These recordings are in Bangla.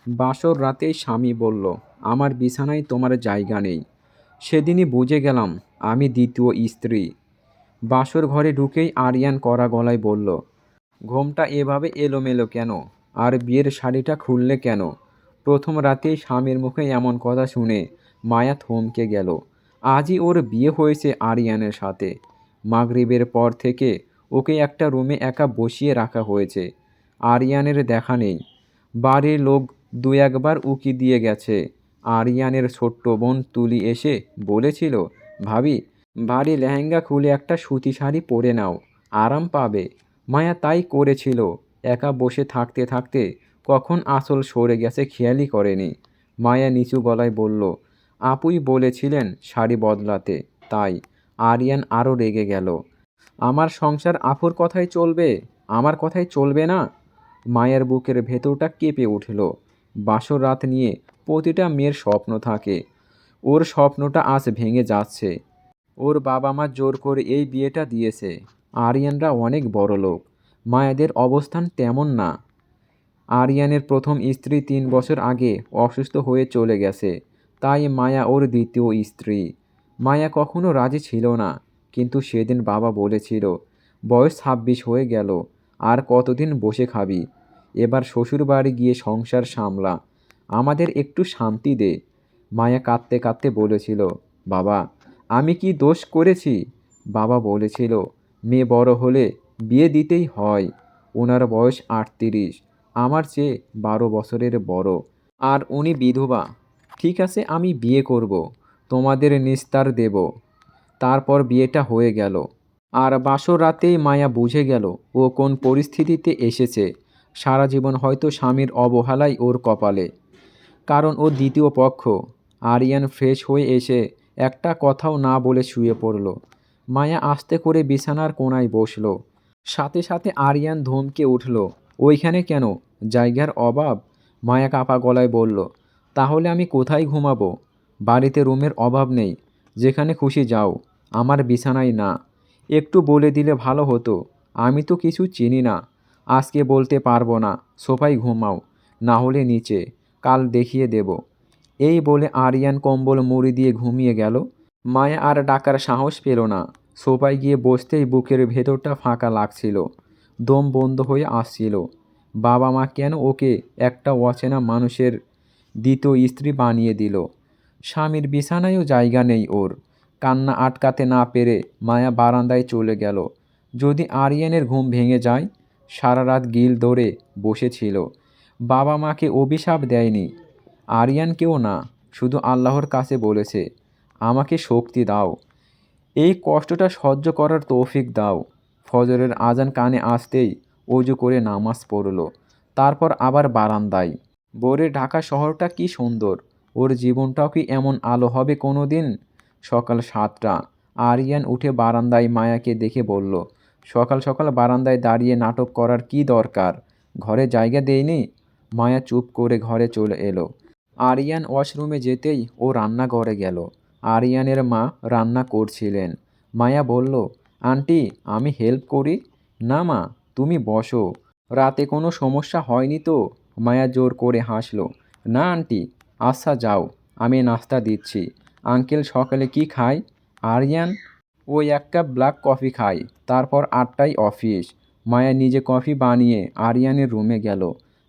বাসর রাতেই স্বামী বলল, আমার বিছানায় তোমার জায়গা নেই। সেদিনই বুঝে গেলাম আমি দ্বিতীয় স্ত্রী। বাসর ঘরে ঢুকেই আরিয়ান কড়া গলায় বলল, ঘোমটা এভাবে এলোমেলো কেন? আর বিয়ের শাড়িটা খুললে কেন? প্রথম রাতেই স্বামীর মুখে এমন কথা শুনে মায়া থমকে গেল। আজই ওর বিয়ে হয়েছে আরিয়ানের সাথে। মাগরিবের পর থেকে ওকে একটা রুমে একা বসিয়ে রাখা হয়েছে। আরিয়ানের দেখা নেই। বাড়ির লোক দু একবার উকি দিয়ে গেছে। আরিয়ানের ছোট্ট বোন তুলি এসে বলেছিল, ভাবি, ভারী লেহেঙ্গা খুলে একটা সুতি শাড়ি পরে নাও, আরাম পাবে। মায়া তাই করেছিল। একা বসে থাকতে থাকতে কখন আঁচল সরে গেছে খেয়ালই করেনি। মায়া নিচু গলায় বলল, আপুই বলেছিলেন শাড়ি বদলাতে, তাই। আরিয়ান আরও রেগে গেল। আমার সংসার আপুর কথাই চলবে, আমার কথাই চলবে না? মায়ের বুকের ভেতরটা কেঁপে উঠল। বাসর রাত নিয়ে প্রতিটা মেয়ের স্বপ্ন থাকে। ওর স্বপ্নটা আজ ভেঙে যাচ্ছে। ওর বাবা মা জোর করে এই বিয়েটা দিয়েছে। আরিয়ানরা অনেক বড় লোক, মায়াদের অবস্থান তেমন না। আরিয়ানের প্রথম স্ত্রী 3 বছর আগে অসুস্থ হয়ে চলে গেছে, তাই মায়া ওর দ্বিতীয় স্ত্রী। মায়া কখনো রাজি ছিল না, কিন্তু সেদিন বাবা বলেছিল, বয়স 26 হয়ে গেল, আর কতদিন বসে খাবি? এবার শ্বশুর বাড়ি গিয়ে সংসার সামলা, আমাদের একটু শান্তি দে। মায়া কাঁদতে কাঁদতে বলেছিল, বাবা, আমি কি দোষ করেছি? বাবা বলেছিল, মেয়ে বড় হলে বিয়ে দিতেই হয়। ওনার বয়স 38, আমার চেয়ে 12 বছরের বড়। আর উনি বিধবা। ঠিক আছে, আমি বিয়ে করব, তোমাদের নিস্তার দেব। তারপর বিয়েটা হয়ে গেল। আর বাসর রাতেই মায়া বুঝে গেল ও কোন পরিস্থিতিতে এসেছে। সারা জীবন হয়তো স্বামীর অবহেলাই ওর কপালে। কারণ ও দ্বিতীয় পক্ষ। আরিয়ান ফ্রেশ হয়ে এসে একটা কথাও না বলে শুয়ে পড়ল। মায়া আস্তে করে বিছানার কোণায় বসল। সাথে সাথে আরিয়ান ধমকে উঠল, ওইখানে কেন? জায়গার অভাব? মায়া কাপা গলায় বলল, তাহলে আমি কোথায় ঘুমাবো? বাড়িতে রুমের অভাব নেই, যেখানে খুশি যাও, আমার বিছানায় না। একটু বলে দিলে ভালো হতো, আমি তো কিছু চিনি না। আজকে বলতে পারবো না, সোফায় ঘুমাও, না হলে নিচে, কাল দেখিয়ে দেব। এই বলে আরিয়ান কম্বল মুড়ি দিয়ে ঘুমিয়ে গেল। মায়া আর ডাকার সাহস পেল না। সোফায় গিয়ে বসতেই বুকের ভেতরটা ফাঁকা লাগছিল, দম বন্ধ হয়ে আসছিল। বাবা মা কেন ওকে একটা অচেনা মানুষের দ্বিতীয় স্ত্রী বানিয়ে দিল? স্বামীর বিছানায়ও জায়গা নেই ওর। কান্না আটকাতে না পেরে মায়া বারান্দায় চলে গেল। যদি আরিয়ানের ঘুম ভেঙে যায়। সারা রাত গিল ধরে বসেছিল। বাবা মাকে অভিশাপ দেয়নি, আরিয়ানকেও না, শুধু আল্লাহর কাছে বলেছে, আমাকে শক্তি দাও, এই কষ্টটা সহ্য করার তৌফিক দাও। ফজরের আজান কানে আসতেই অজু করে নামাজ পড়ল। তারপর আবার বারান্দায়। ভোরে ঢাকা শহরটা কি সুন্দর! ওর জীবনটাও কি এমন আলো হবে কোনো দিন? সকাল 7টা। আরিয়ান উঠে বারান্দায় মায়াকে দেখে বলল, সকাল সকাল বারান্দায় দাঁড়িয়ে নাটক করার কি দরকার? ঘরে জায়গা দেয়নি? মায়া চুপ করে ঘরে চলে এলো। আরিয়ান ওয়াশরুমে যেতেই ও রান্নাঘরে গেল। আরিয়ানের মা রান্না করছিলেন। মায়া বলল, আন্টি, আমি হেল্প করি? না মা, তুমি বসো। রাতে কোনো সমস্যা হয়নি তো? মায়া জোর করে হাসল। না আন্টি। আচ্ছা যাও, আমি নাস্তা দিচ্ছি। আঙ্কেল সকালে কি খায়? আরিয়ান, ওই 1 কাপ ব্ল্যাক কফি খায়, তারপর 8টায় অফিস। মায়া নিজে কফি বানিয়ে আরিয়ানের রুমে গেল।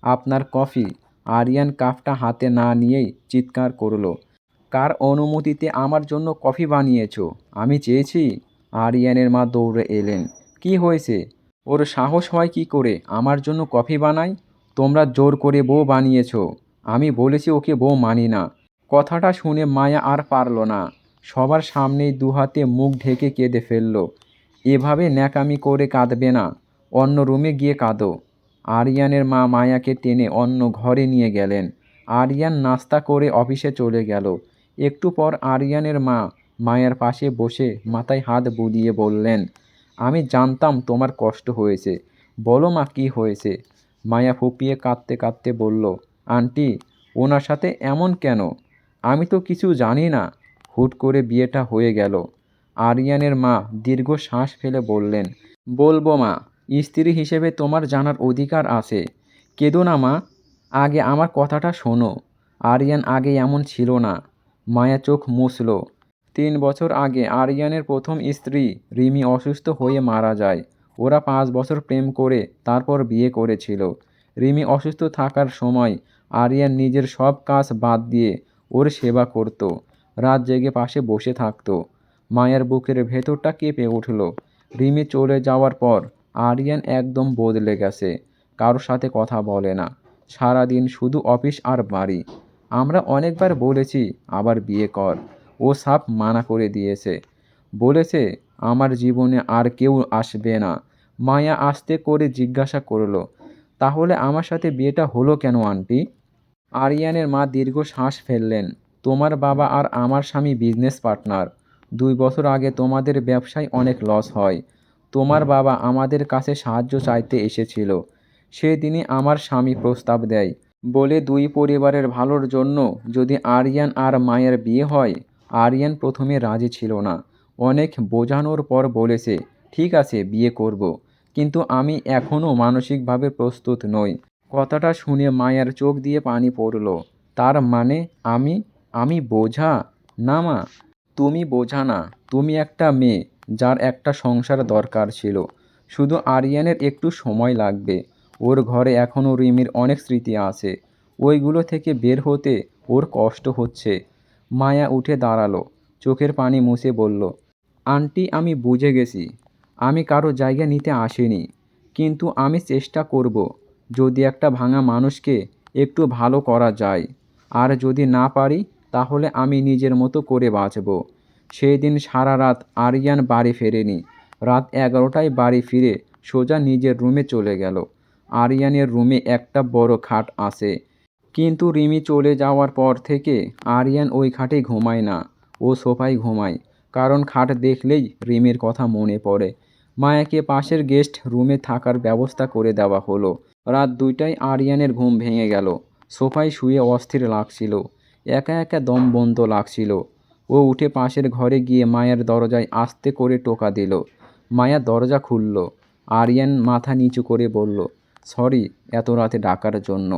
আপনার কফি। আরিয়ান কাপটা হাতে না নিয়েই চিৎকার করল, কার অনুমতিতে আমার জন্য কফি বানিয়েছো? আমি চেয়েছি? আরিয়ানের মা দৌড়ে এলেন। কি হয়েছে? ওর সাহস হয় কি করে আমার জন্য কফি বানায়? তোমরা জোর করে বউ বানিয়েছো। আমি বলেছি ওকে বউ মানি না। কথাটা শুনে মায়া আর পারল না। সবার সামনেই দুহাতে মুখ ঢেকে কেঁদে ফেলল। এভাবে ন্যাকামি করে কাঁদবে না, অন্য রুমে গিয়ে কাঁদো। আরিয়ানের মা মায়াকে টেনে অন্য ঘরে নিয়ে গেলেন। আরিয়ান নাস্তা করে অফিসে চলে গেল। একটু পর আরিয়ানের মা মায়ার পাশে বসে মাথায় হাত বুলিয়ে বললেন, আমি জানতাম তোমার কষ্ট হয়েছে। বলো মা, কি হয়েছে? মায়া ফুপিয়ে কাঁদতে কাঁদতে বলল, আন্টি, ওনার সাথে এমন কেন? আমি তো কিছু জানি না। হুট করে বিয়েটা হয়ে গেল। আরিয়ানের মা দীর্ঘ শ্বাস ফেলে বললেন, বলবো মা, স্ত্রী হিসেবে তোমার জানার অধিকার আছে। কেঁদো না মা। আগে আমার কথাটা শোনো। আরিয়ান আগে এমন ছিল না। মায়া চোখ মুছল। 3 বছর আগে আরিয়ানের প্রথম স্ত্রী রিমি অসুস্থ হয়ে মারা যায়। ওরা 5 বছর প্রেম করে তারপর বিয়ে করেছিল। রিমি অসুস্থ থাকার সময় আরিয়ান নিজের সব কাজ বাদ দিয়ে ওর সেবা করত। রাত জেগে পাশে বসে থাকতো। মায়ার বুকের ভেতরটা কেঁপে উঠল। রিমি চলে যাওয়ার পর আরিয়ান একদম বদলে গেছে। কারোর সাথে কথা বলে না। সারাদিন শুধু অফিস আর বাড়ি। আমরা অনেকবার বলেছি আবার বিয়ে কর। ও সাফ মানা করে দিয়েছে। বলেছে আমার জীবনে আর কেউ আসবে না। মায়া আস্তে করে জিজ্ঞাসা করলো, তাহলে আমার সাথে বিয়েটা হলো কেন আন্টি? আরিয়ানের মা দীর্ঘ শ্বাস ফেললেন। তোমার বাবা আর আমার স্বামী বিজনেস পার্টনার। 2 বছর আগে তোমাদের ব্যবসায় অনেক লস হয়। তোমার বাবা আমাদের কাছে সাহায্য চাইতে এসেছিল। সেদিনই আমার স্বামী প্রস্তাব দেয়, বলে দুই পরিবারের ভালোর জন্য যদি আরিয়ান আর মায়ের বিয়ে হয়। আরিয়ান প্রথমে রাজি ছিল না। অনেক বোঝানোর পর বলেছে, ঠিক আছে বিয়ে করব, কিন্তু আমি এখনও মানসিকভাবে প্রস্তুত নই। কথাটা শুনে মায়ের চোখ দিয়ে পানি পড়ল। তার মানে আমি আমি বোঝা? না মা, তুমি বোঝা না। তুমি একটা মেয়ে যার একটা সংসার দরকার ছিল। শুধু আরিয়ানের একটু সময় লাগবে। ওর ঘরে এখনও রিমির অনেক স্মৃতি আছে। ওইগুলো থেকে বের হতে ওর কষ্ট হচ্ছে। মায়া উঠে দাঁড়ালো। চোখের পানি মুছে বলল, আন্টি আমি বুঝে গেছি। আমি কারো জায়গা নিতে আসিনি। কিন্তু আমি চেষ্টা করব, যদি একটা ভাঙা মানুষকে একটু ভালো করা যায়। আর যদি না পারি তাহলে আমি নিজের মতো করে বাঁচব। সেই দিন সারা রাত আরিয়ান বাড়ি ফেরেনি। রাত 11টায় বাড়ি ফিরে সোজা নিজের রুমে চলে গেল। আরিয়ানের রুমে একটা বড় খাট আছে। কিন্তু রিমি চলে যাওয়ার পর থেকে আরিয়ান ওই খাটে ঘুমায় না। ও সোফায় ঘুমায়। কারণ খাট দেখলেই রিমির কথা মনে পড়ে। মায়াকে পাশের গেস্ট রুমে থাকার ব্যবস্থা করে দেওয়া হলো। রাত 2টায় আরিয়ানের ঘুম ভেঙে গেল। সোফায় শুয়ে অস্থির লাগছিল। একা একা দম বন্ধ লাগছিল। ও উঠে পাশের ঘরে গিয়ে মায়ের দরজায় আস্তে করে টোকা দিল। মায়া দরজা খুলল। আরিয়ান মাথা নিচু করে বলল, সরি এত রাতে ডাকার জন্য।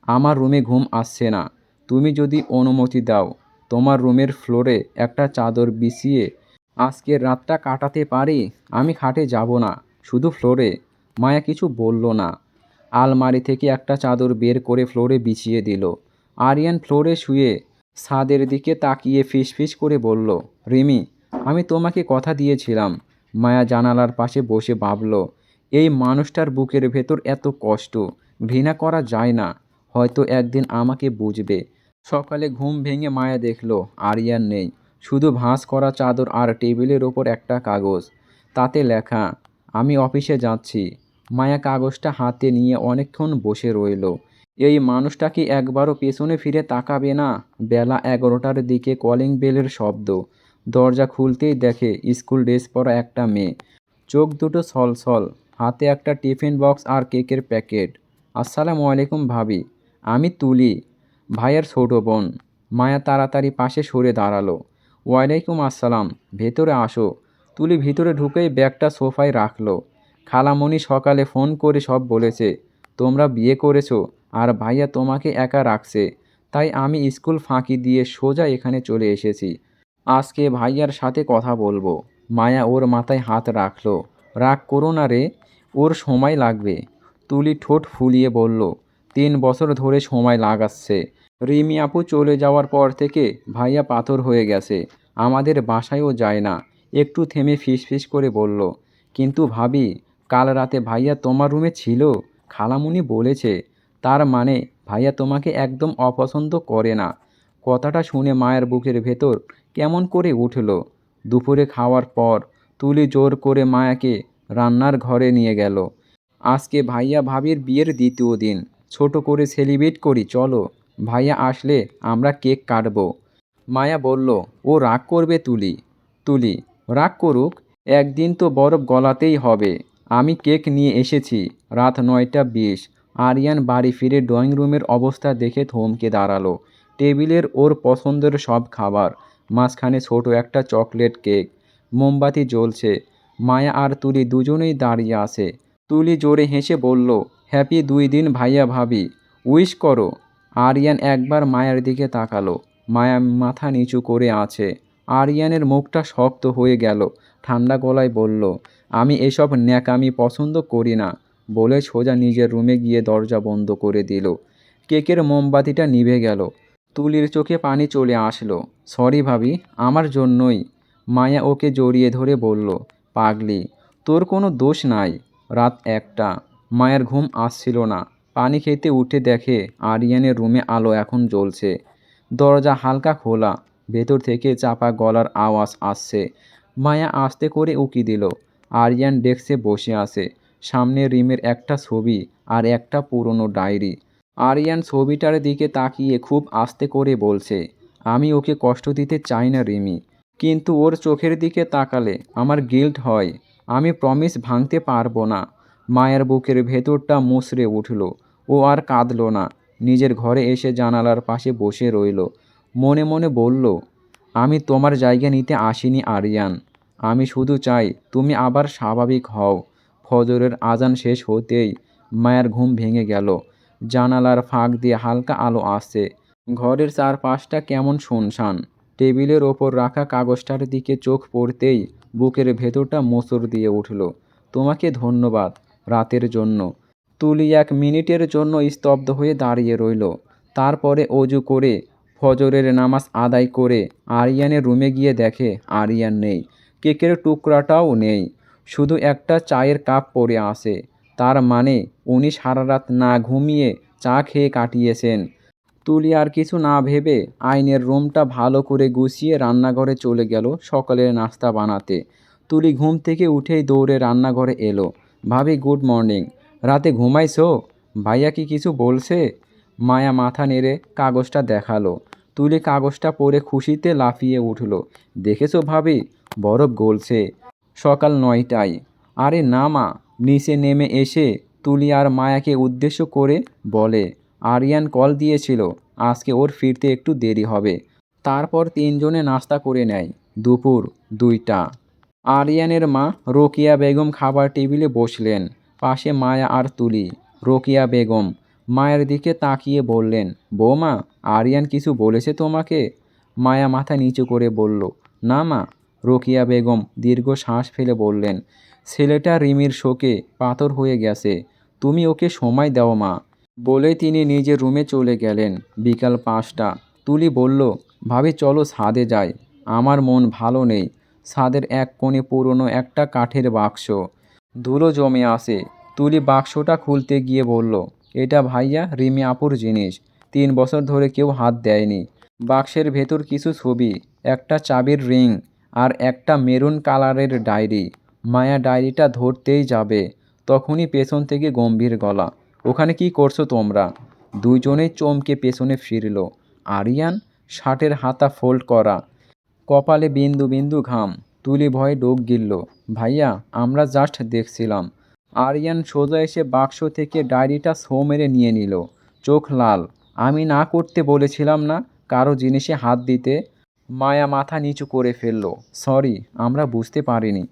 আমার রুমে ঘুম আসছে না। তুমি যদি অনুমতি দাও, তোমার রুমের ফ্লোরে একটা চাদর বিছিয়ে আজকের রাতটা কাটাতে পারি। আমি খাটে যাব না, শুধু ফ্লোরে। মায়া কিছু বলল না। আলমারি থেকে একটা চাদর বের করে ফ্লোরে বিছিয়ে দিল। আরিয়ান ফ্লোরে শুয়ে ছাদের দিকে তাকিয়ে ফিসফিস করে বলল, রিমি আমি তোমাকে কথা দিয়েছিলাম। মায়া জানালার পাশে বসে ভাবল, এই মানুষটার বুকের ভেতর এত কষ্ট। ঘৃণা করা যায় না। হয়তো একদিন আমাকে বুঝবে। সকালে ঘুম ভেঙে মায়া দেখল আরিয়ান নেই। শুধু ভাঁজ করা চাদর আর টেবিলের ওপর একটা কাগজ। তাতে লেখা, আমি অফিসে যাচ্ছি। মায়া কাগজটা হাতে নিয়ে অনেকক্ষণ বসে রইল। এই মানুষটা কি একবারও পেছনে ফিরে তাকাবে না? বেলা 11টার দিকে কলিং বেলের শব্দ। দরজা খুলতেই দেখে স্কুল ড্রেস পরা একটা মেয়ে। চোখ দুটো ছলছল, হাতে একটা টিফিন বক্স আর কেকের প্যাকেট। আসসালামু আলাইকুম ভাবি, আমি তুলি, ভাইয়ের ছোট বোন। মায়া তাড়াতাড়ি পাশে সরে দাঁড়ালো। ওয়ালাইকুম আসসালাম, ভেতরে আসো। তুলি ভিতরে ঢুকেই ব্যাগটা সোফায় রাখলো। খালামণি সকালে ফোন করে সব বলেছে। তোমরা বিয়ে করেছো আর ভাইয়া তোমাকে একা রাখছে। তাই আমি স্কুল ফাঁকি দিয়ে সোজা এখানে চলে এসেছি। আজকে ভাইয়ার সাথে কথা বলবো। মায়া ওর মাথায় হাত রাখলো। রাগ করো না রে, ওর সময় লাগবে। তুলি ঠোঁট ফুলিয়ে বলল, 3 বছর ধরে সময় লাগাচ্ছে। রিমি আপু চলে যাওয়ার পর থেকে ভাইয়া পাথর হয়ে গেছে। আমাদের বাসায়ও যায় না। একটু থেমে ফিসফিস করে বলল, কিন্তু ভাবি কাল রাতে ভাইয়া তোমার রুমে ছিল। খালামুনি বলেছে। তার মানে ভাইয়া তোমাকে একদম অপছন্দ করে না। কথাটা শুনে মায়ের বুকের ভেতর কেমন করে উঠল। দুপুরে খাওয়ার পর তুলি জোর করে মায়াকে রান্নার ঘরে নিয়ে গেল। আজকে ভাইয়া ভাবির বিয়ের দ্বিতীয় দিন। ছোট করে সেলিব্রেট করি চলো। ভাইয়া আসলে আমরা কেক কাটবো। মায়া বলল, ও রাগ করবে তুলি। তুলি, রাগ করুক, একদিন তো বরফ গলাতেই হবে। আমি কেক নিয়ে এসেছি। রাত 9টা 20। আরিয়ান বাড়ি ফিরে ড্রয়িং রুমের অবস্থা দেখে থমকে দাঁড়ালো। টেবিলের ওর পছন্দের সব খাবার, মাঝখানে ছোট একটা চকলেট কেক। মোমবাতি জ্বলছে। মায়া আর তুলি দুজনেই দাঁড়িয়ে আছে। তুলি জোরে হেসে বলল, হ্যাপি 2 দিন ভাইয়া ভাবি। উইশ করো। আরিয়ান একবার মায়ের দিকে তাকালো। মায়া মাথা নিচু করে আছে। আরিয়ানের মুখটা শক্ত হয়ে গেল। ঠান্ডা গলায় বলল, আমি এসব ন্যাকামি পছন্দ করি না, বলে সোজা নিজের রুমে গিয়ে দরজা বন্ধ করে দিল। কেকের মোমবাতিটা নিভে গেল। তুলির চোখে পানি চলে আসলো। সরি ভাবি, আমার জন্যই। মায়া ওকে জড়িয়ে ধরে বলল, পাগলি, তোর কোনো দোষ নাই। রাত 1টা। মায়ের ঘুম আসছিল না। পানি খেতে উঠে দেখে আরিয়ানের রুমে আলো এখন জ্বলছে। দরজা হালকা খোলা। ভেতর থেকে চাপা গলার আওয়াজ আসছে। মায়া আস্তে করে উকি দিল। আরিয়ান ডেস্কে বসে আছে। সামনে রিমের একটা ছবি আর একটা পুরনো ডায়েরি। আরিয়ান ছবিটার দিকে তাকিয়ে খুব আস্তে করে বলছে, আমি ওকে কষ্ট দিতে চাই না রিমি, কিন্তু ওর চোখের দিকে তাকালে আমার গিল্ট হয়। আমি প্রমিস ভাঙতে পারবো না। মায়ের বুকের ভেতরটা মুচড়ে উঠল। ও আর কাঁদল না। নিজের ঘরে এসে জানালার পাশে বসে রইল। মনে মনে বলল, আমি তোমার জায়গা নিতে আসিনি আরিয়ান। আমি শুধু চাই তুমি আবার স্বাভাবিক হও। ফজরের আজান শেষ হতেই মায়ের ঘুম ভেঙে গেল। জানালার ফাঁক দিয়ে হালকা আলো আসছে। ঘরের চারপাশটা কেমন শুনশান। টেবিলের ওপর রাখা কাগজটার দিকে চোখ পড়তেই বুকের ভেতরটা মোচড় দিয়ে উঠল। তোমাকে ধন্যবাদ রাতের জন্য। তুলি 1 মিনিটের জন্য স্তব্ধ হয়ে দাঁড়িয়ে রইল। তারপরে অজু করে ফজরের নামাজ আদায় করে আরিয়ানের রুমে গিয়ে দেখে আরিয়ান নেই। কেকের টুকরাটাও নেই। শুধু একটা চায়ের কাপ পড়ে আছে। তার মানে উনি সারা রাত না ঘুমিয়ে চা খেয়ে কাটিয়েছেন। তুলি আর কিছু না ভেবে আইনের রুমটা ভালো করে গুছিয়ে রান্নাঘরে চলে গেল সকালের নাস্তা বানাতে। তুলি ঘুম থেকে উঠেই দৌড়ে রান্নাঘরে এলো। ভাবি গুড মর্নিং। রাতে ঘুমাইছো? ভাইয়া কি কিছু বলছে? মায়া মাথা নেড়ে কাগজটা দেখালো। তুলি কাগজটা পড়ে খুশিতে লাফিয়ে উঠল। দেখেছো ভাবি, বরফ গলছে। সকাল 9টায়। আরে না মা। নিচে নেমে এসে তুলি আর মায়াকে উদ্দেশ্য করে বলে, আরিয়ান কল দিয়েছিল, আজকে ওর ফিরতে একটু দেরি হবে। তারপর তিনজনে নাস্তা করে নেয়। দুপুর 2টা। আরিয়ানের মা রোকিয়া বেগম খাবার টেবিলে বসলেন। পাশে মায়া আর তুলি। রোকিয়া বেগম মায়ের দিকে তাকিয়ে বললেন, বৌমা, আরিয়ান কিছু বলেছে তোমাকে? মায়া মাথা নিচু করে বলল, না মা। রোকিয়া বেগম দীর্ঘ শ্বাস ফেলে বললেন, ছেলেটা রিমির শোকে পাথর হয়ে গেছে, তুমি ওকে সময় দাও মা। বলেই তিনি নিজের রুমে চলে গেলেন। বিকাল 5টা। তুলি বলল, ভাবি চলো ছাদে যাই। আমার মন ভালো নেই। ছাদের এক কোণে পুরনো একটা কাঠের বাক্স। ধুলো জমে আছে। তুলি বাক্সটা খুলতে গিয়ে বলল, এটা ভাইয়া রিমি আপুর জিনিস। 3 বছর ধরে কেউ হাত দেয়নি। বাক্সের ভেতর কিছু ছবি, একটা চাবির রিং আর একটা মেরুন কালারের ডায়েরি। মায়া ডায়েরিটা ধরতেই যাবে, তখনই পেছন থেকে গম্ভীর গলা, ওখানে কি করছো তোমরা? দুইজনেই চমকে পেছনে ফিরল। আরিয়ান শার্টের হাতা ফোল্ড করা, কপালে বিন্দু বিন্দু ঘাম। তুলি ভয়ে ডোক গিলল, ভাইয়া আমরা জাস্ট দেখছিলাম। আরিয়ান সোজা এসে বাক্স থেকে ডায়েরিটা ছো মেরে নিয়ে নিল। চোখ লাল। আমি না করতে বলেছিলাম না কারো জিনিসে হাত দিতে? মায়া মাথা নিচু করে ফেলল, সরি, আমরা বুঝতে পারিনি।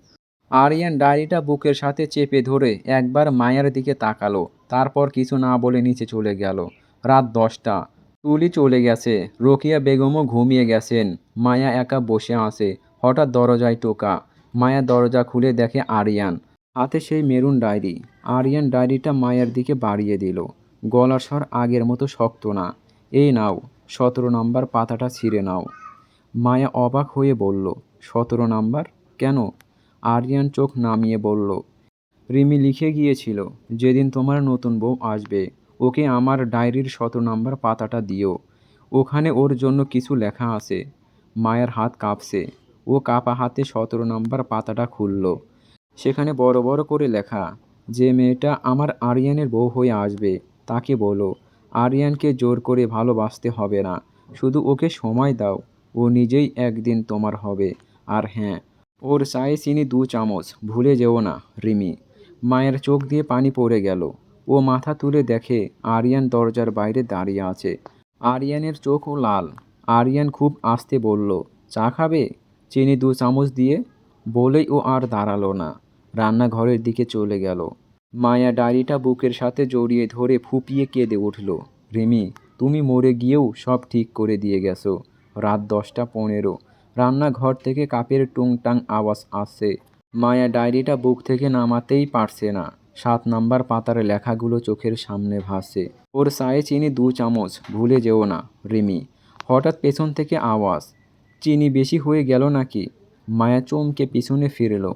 আরিয়ান ডায়েরিটা বুকের সাথে চেপে ধরে একবার মায়ার দিকে তাকালো। তারপর কিছু না বলে নিচে চলে গেল। রাত 10টা। তুলি চলে গেছে। রোকিয়া বেগমও ঘুমিয়ে গেছেন। মায়া একা বসে আছে। হঠাৎ দরজায় টোকা। মায়া দরজা খুলে দেখে আরিয়ান। হাতে সেই মেরুন ডায়েরি। আরিয়ান ডায়েরিটা মায়ার দিকে বাড়িয়ে দিল। গলার স্বর আগের মতো শক্ত না। এই নাও, 17 নম্বর পাতাটা ছিঁড়ে নাও। মায়া অবাক হয়ে বলল, 17 নম্বর? কেন? আরিয়ান চোখ নামিয়ে বলল, রিমি লিখে গিয়েছিল, যেদিন তোমার নতুন বউ আসবে ওকে আমার ডায়েরির 17 নম্বর পাতাটা দিও। ওখানে ওর জন্য কিছু লেখা আছে। মায়ের হাত কাঁপছে। ও কাঁপা হাতে 17 নম্বর পাতাটা খুলল। সেখানে বড় বড় করে লেখা, যে মেয়েটা আমার আরিয়ানের বউ হয়ে আসবে তাকে বলো আরিয়ানকে জোর করে ভালোবাসতে হবে না, শুধু ওকে সময় দাও, ও নিজেই একদিন তোমার হবে। আর হ্যাঁ, ওর চায়ে চিনি 2 চামচ, ভুলে যেও না রিমি। মায়ের চোখ দিয়ে পানি পড়ে গেল। ও মাথা তুলে দেখে আরিয়ান দরজার বাইরে দাঁড়িয়ে আছে। আরিয়ানের চোখও লাল। আরিয়ান খুব আস্তে বলল, চা খাবে? চিনি 2 চামচ দিয়ে। বলেই ও আর দাঁড়ালো না। রান্নাঘরের দিকে চলে গেল। মায়া ডায়েরিটা বুকের সাথে জড়িয়ে ধরে ফুঁপিয়ে কেঁদে উঠল। রিমি, তুমি মরে গিয়েও সব ঠিক করে দিয়ে গেছো। রাত 10টা 15। রান্নাঘর থেকে কাপের টুংটাং আওয়াজ আসছে। মায়া ডায়েরিটা বুক থেকে নামাতেই পারছে না। 7 নাম্বার পাতার লেখাগুলো চোখের সামনে ভাসছে। ওর চায়ে চিনি 2 চামচ, ভুলে যেও না রিমি। হঠাৎ পেছন থেকে আওয়াজ, চিনি বেশি হয়ে গেল নাকি? মায়া চমকে পিছনে ফিরল।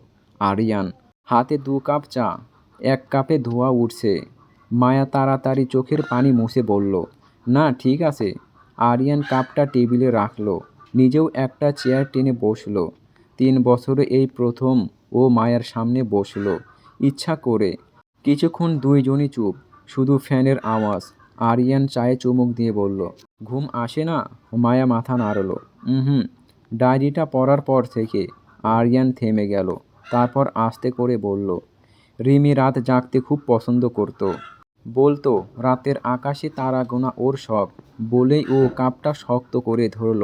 আরিয়ান, হাতে 2 কাপ চা, 1 কাপে ধোঁয়া উঠছে। মায়া তাড়াতাড়ি চোখের পানি মুছে বলল, না ঠিক আছে। আরিয়ান কাপটা টেবিলে রাখলো, নিজেও একটা চেয়ার টেনে বসলো। 3 বছরে এই প্রথম ও মায়ার সামনে বসলো, ইচ্ছা করে। কিছুক্ষণ দুইজনই চুপ, শুধু ফ্যানের আওয়াজ। আরিয়ান চায়ে চুমুক দিয়ে বলল, ঘুম আসে না? মায়া মাথা নাড়ল, হুম। ডায়েরিটা পড়ার পর থেকে। আরিয়ান থেমে গেল, তারপর আস্তে করে বলল, রিমি রাত জাগতে খুব পছন্দ করত। বলতো রাতের আকাশে তারা গোনা ওর শখ। বলেই ও কাপটা শক্ত করে ধরল।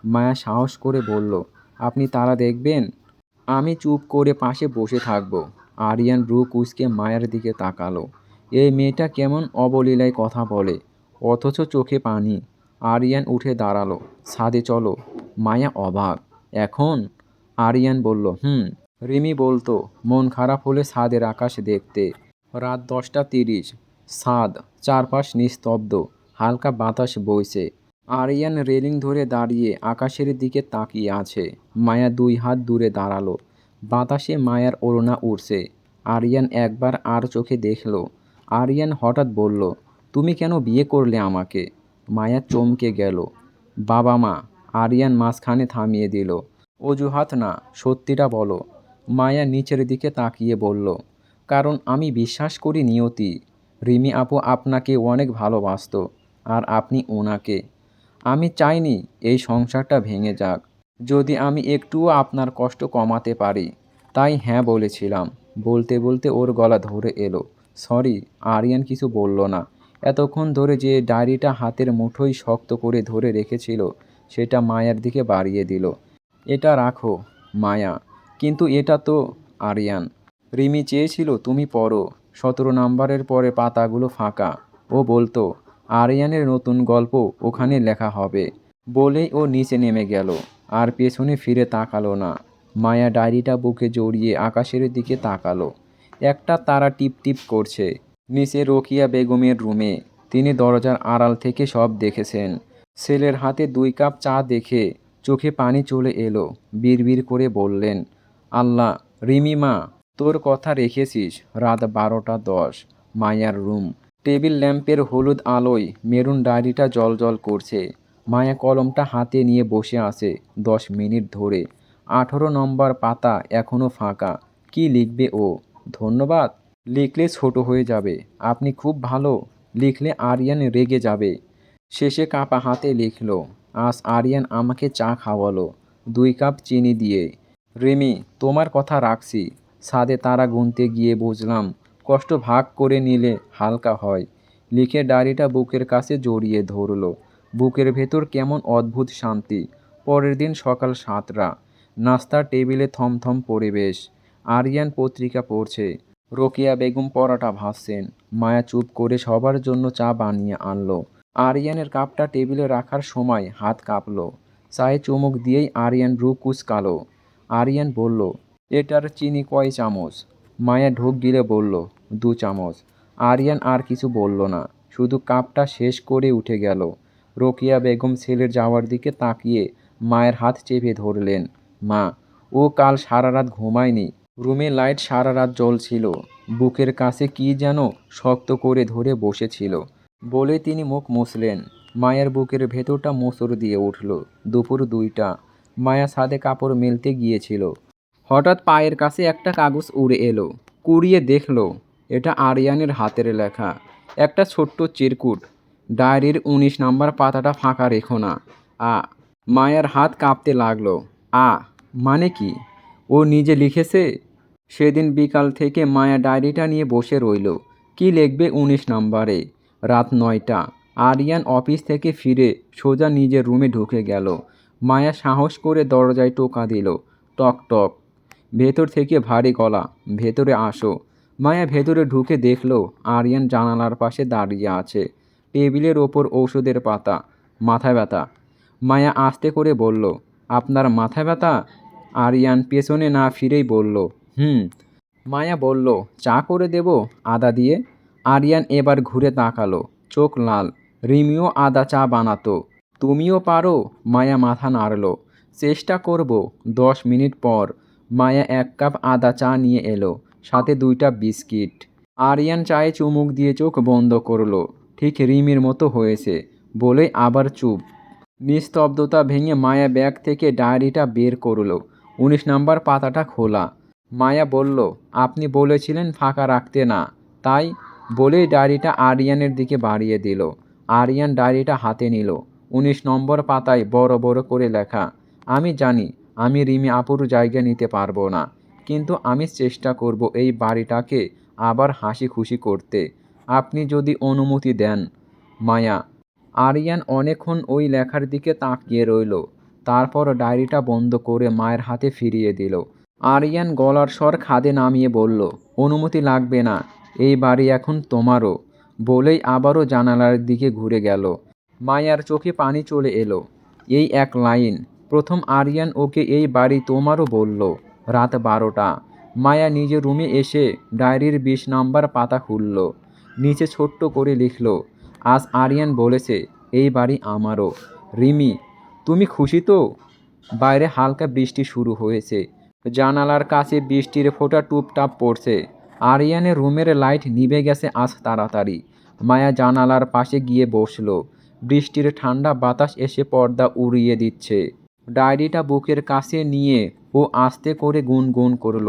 মায়া সাহস করে বলল, আপনি তারা দেখবেন? আমি চুপ করে পাশে বসে থাকব। আরিয়ান ব্রু কুঁচকে মায়ের দিকে তাকালো। এই মেয়েটা কেমন অবলীলায় কথা বলে, অথচ চোখে পানি। আরিয়ান উঠে দাঁড়ালো, ছাদে চলো। মায়া অবাক, এখন? আরিয়ান বলল, হুম। রিমি বলতো মন খারাপ হলে ছাদের আকাশ দেখতে। রাত 10টা 30। ছাদ, চারপাশ নিস্তব্ধ, হালকা বাতাস বইছে। আরিয়ান রেলিং ধরে দাঁড়িয়ে আকাশের দিকে তাকিয়ে আছে। মায়া 2 হাত দূরে দাঁড়ালো। বাতাসে মায়ার ওড়না উড়ছে। আরিয়ান একবার আর চোখে দেখল। আরিয়ান হঠাৎ বলল, তুমি কেন বিয়ে করলে আমাকে? মায়া চমকে গেল। বাবা মা। আরিয়ান মাঝখানে থামিয়ে দিল। অজুহাত না, সত্যিটা বলো। মায়া নিচের দিকে তাকিয়ে বলল, কারণ আমি বিশ্বাস করি নিয়তি। রিমি আপু আপনাকে অনেক ভালোবাসতো, আর আপনি ওনাকে। আমি চাইনি এই সংসারটা ভেঙে যাক, যদি আমি একটুও আপনার কষ্ট কমাতে পারি। তাই হ্যাঁ বলেছিলাম। বলতে বলতে ওর গলা ধরে এলো। সরি। আরিয়ান কিছু বলল না। এতক্ষণ ধরে যে ডায়েরিটা হাতের মুঠোয় শক্ত করে ধরে রেখেছিল, সেটা মায়ার দিকে বাড়িয়ে দিল। এটা রাখো মায়া। কিন্তু এটা তো। আরিয়ান, রিমি চেয়েছিল তুমি পড়ো। 17 নাম্বারের পরে পাতাগুলো ফাঁকা। ও বলতো আরিয়ানের নতুন গল্প ওখানে লেখা হবে। বলেই ও নিচে নেমে গেল, আর পেছনে ফিরে তাকালো না। মায়া ডায়েরিটা বুকে জড়িয়ে আকাশের দিকে তাকালো। একটা তারা টিপ টিপ করছে। নিচে রোকিয়া বেগমের রুমে। তিনি দরজার আড়াল থেকে সব দেখেছেন। ছেলের হাতে 2 কাপ চা দেখে চোখে পানি চলে এলো। বিড়বিড় করে বললেন, আল্লাহ, রিমি মা, তোর কথা রেখেছিস। রাত 12টা 10। মায়ার রুম। টেবিল ল্যাম্পের হলুদ আলোয় মেরুন ডায়েরিটা জ্বলজ্বল করছে। মায়া কলমটা হাতে নিয়ে বসে আছে 10 মিনিট ধরে। 18 নম্বর পাতা এখনো ফাঁকা। কি লিখবে ও? ধন্যবাদ লিখলে ছোট হয়ে যাবে। আপনি খুব ভালো লিখলে আরিয়ান রেগে যাবে। শেষে কাপা হাতে লিখল, আজ আরিয়ান আমাকে চা খাওয়ালো, 2 কাপ চিনি দিয়ে। রিমি, তোমার কথা রাখছি। ছাদে তারা গুনতে গিয়ে বুঝলাম, কষ্ট ভাগ করে নিলে হালকা হয়। লিখে ডায়েরিটা বুকের কাছে জড়িয়ে ধরল। বুকের ভেতর কেমন অদ্ভুত শান্তি। পরের দিন সকাল 7টা। নাস্তার টেবিলে থমথম পরিবেশ। আরিয়ান পত্রিকা পড়ছে। রোকেয়া বেগম পরোটা ভাজছেন। মায়া চুপ করে সবার জন্য চা বানিয়ে আনলো। আরিয়ানের কাপটা টেবিলে রাখার সময় হাত কাঁপল। চায়ে চুমুক দিয়েই আরিয়ান ভ্রু কুঁচকালো। আরিয়ান বলল, এটার চিনি কয় চামচ? মায়া ঢোক গিলে বলল, 2 চামচ। আরিয়ান আর কিছু বলল না, শুধু কাপটা শেষ করে উঠে গেল। রোকেয়া বেগম ছেলের যাওয়ার দিকে তাকিয়ে মায়ের হাত চেপে ধরলেন। মা, ও কাল সারা রাত ঘুমায়নি। রুমে লাইট সারা রাত জ্বলছিল। বুকের কাছে কি যেন শক্ত করে ধরে বসেছিল। বলে তিনি মুখ মুছলেন। মায়ের বুকের ভেতরটা মোচড় দিয়ে উঠল। দুপুর 2টা। মায়া ছাদে কাপড় মেলতে গিয়েছিল। হঠাৎ পায়ের কাছে একটা কাগজ উড়ে এলো। কুড়িয়ে দেখল, এটা আরিয়ানের হাতের লেখা। একটা ছোট্ট চিরকুট। ডায়েরির 19 নাম্বার পাতাটা ফাঁকা রেখো না। আ। মায়ের হাত কাঁপতে লাগলো। মানে কি? ও নিজে লিখেছে? সেদিন বিকাল থেকে মায়া ডায়েরিটা নিয়ে বসে রইল। কি লিখবে 19 নাম্বারে? রাত 9টা। আরিয়ান অফিস থেকে ফিরে সোজা নিজের রুমে ঢুকে গেল। মায়া সাহস করে দরজায় টোকা দিল। টক টক। ভেতর থেকে ভারী গলা, ভেতরে আসো। মায়া ভেতরে ঢুকে দেখল আরিয়ান জানালার পাশে দাঁড়িয়ে আছে। টেবিলের ওপর ঔষধের পাতা। মাথা ব্যথা। মায়া আস্তে করে বলল, আপনার মাথা ব্যথা? আরিয়ান পেছনে না ফিরেই বলল, হুম। মায়া বলল, চা করে দেব আদা দিয়ে? আরিয়ান এবার ঘুরে তাকালো, চোখ লাল। রিমিও আদা চা বানাতো। তুমিও পারো? মায়া মাথা নাড়ল। চেষ্টা করব। 10 মিনিট পর মায়া 1 কাপ আদা চা নিয়ে এলো, সাথে 2টা বিস্কিট। আরিয়ান চায়ে চুমুক দিয়ে চোখ বন্ধ করলো। ঠিক রিমির মতো হয়েছে বলে আবার চুপ। নিস্তব্ধতা ভেঙে মায়া ব্যাগ থেকে ডায়েরিটা বের করলো। 19 নম্বর পাতাটা খোলা। মায়া বলল, আপনি বলেছিলেন ফাঁকা রাখতে না, তাই? বলেই ডায়েরিটা আরিয়ানের দিকে বাড়িয়ে দিল। আরিয়ান ডায়েরিটা হাতে নিল। 19 নম্বর পাতায় বড় বড় করে লেখা, আমি জানি আমি রিমি আপুর জায়গা নিতে পারবো না, কিন্তু আমি চেষ্টা করব এই বাড়িটাকে আবার হাসি খুশি করতে, আপনি যদি অনুমতি দেন। মায়া। আরিয়ান অনেকক্ষণ ওই লেখার দিকে তাকিয়ে রইল। তারপর ডায়েরিটা বন্ধ করে মায়ের হাতে ফিরিয়ে দিল। আরিয়ান গলার স্বর খাদে নামিয়ে বলল, অনুমতি লাগবে না, এই বাড়ি এখন তোমারও। বলেই আবারও জানালার দিকে ঘুরে গেল। মায়ার চোখে পানি চলে এলো। এই এক লাইন, প্রথম আরিয়ান ওকে এই বাড়ি তোমারও বলল। রাত 12টা। মায়া নিজের রুমে এসে ডায়েরির 20 নম্বর পাতা খুলল। নিচে ছোট্ট করে লিখল, আজ আরিয়ান বলেছে এই বাড়ি আমারও। রিমি, তুমি খুশি তো? বাইরে হালকা বৃষ্টি শুরু হয়েছে। জানালার কাছে বৃষ্টির ফোঁটা টুপটাপ পড়ছে। আরিয়ানের রুমের লাইট নিভে গেছে আজ তাড়াতাড়ি। মায়া জানালার পাশে গিয়ে বসল। বৃষ্টির ঠান্ডা বাতাস এসে পর্দা উড়িয়ে দিচ্ছে। ডায়েরিটা বুকের কাছে নিয়ে ও আস্তে করে গুনগুন করল,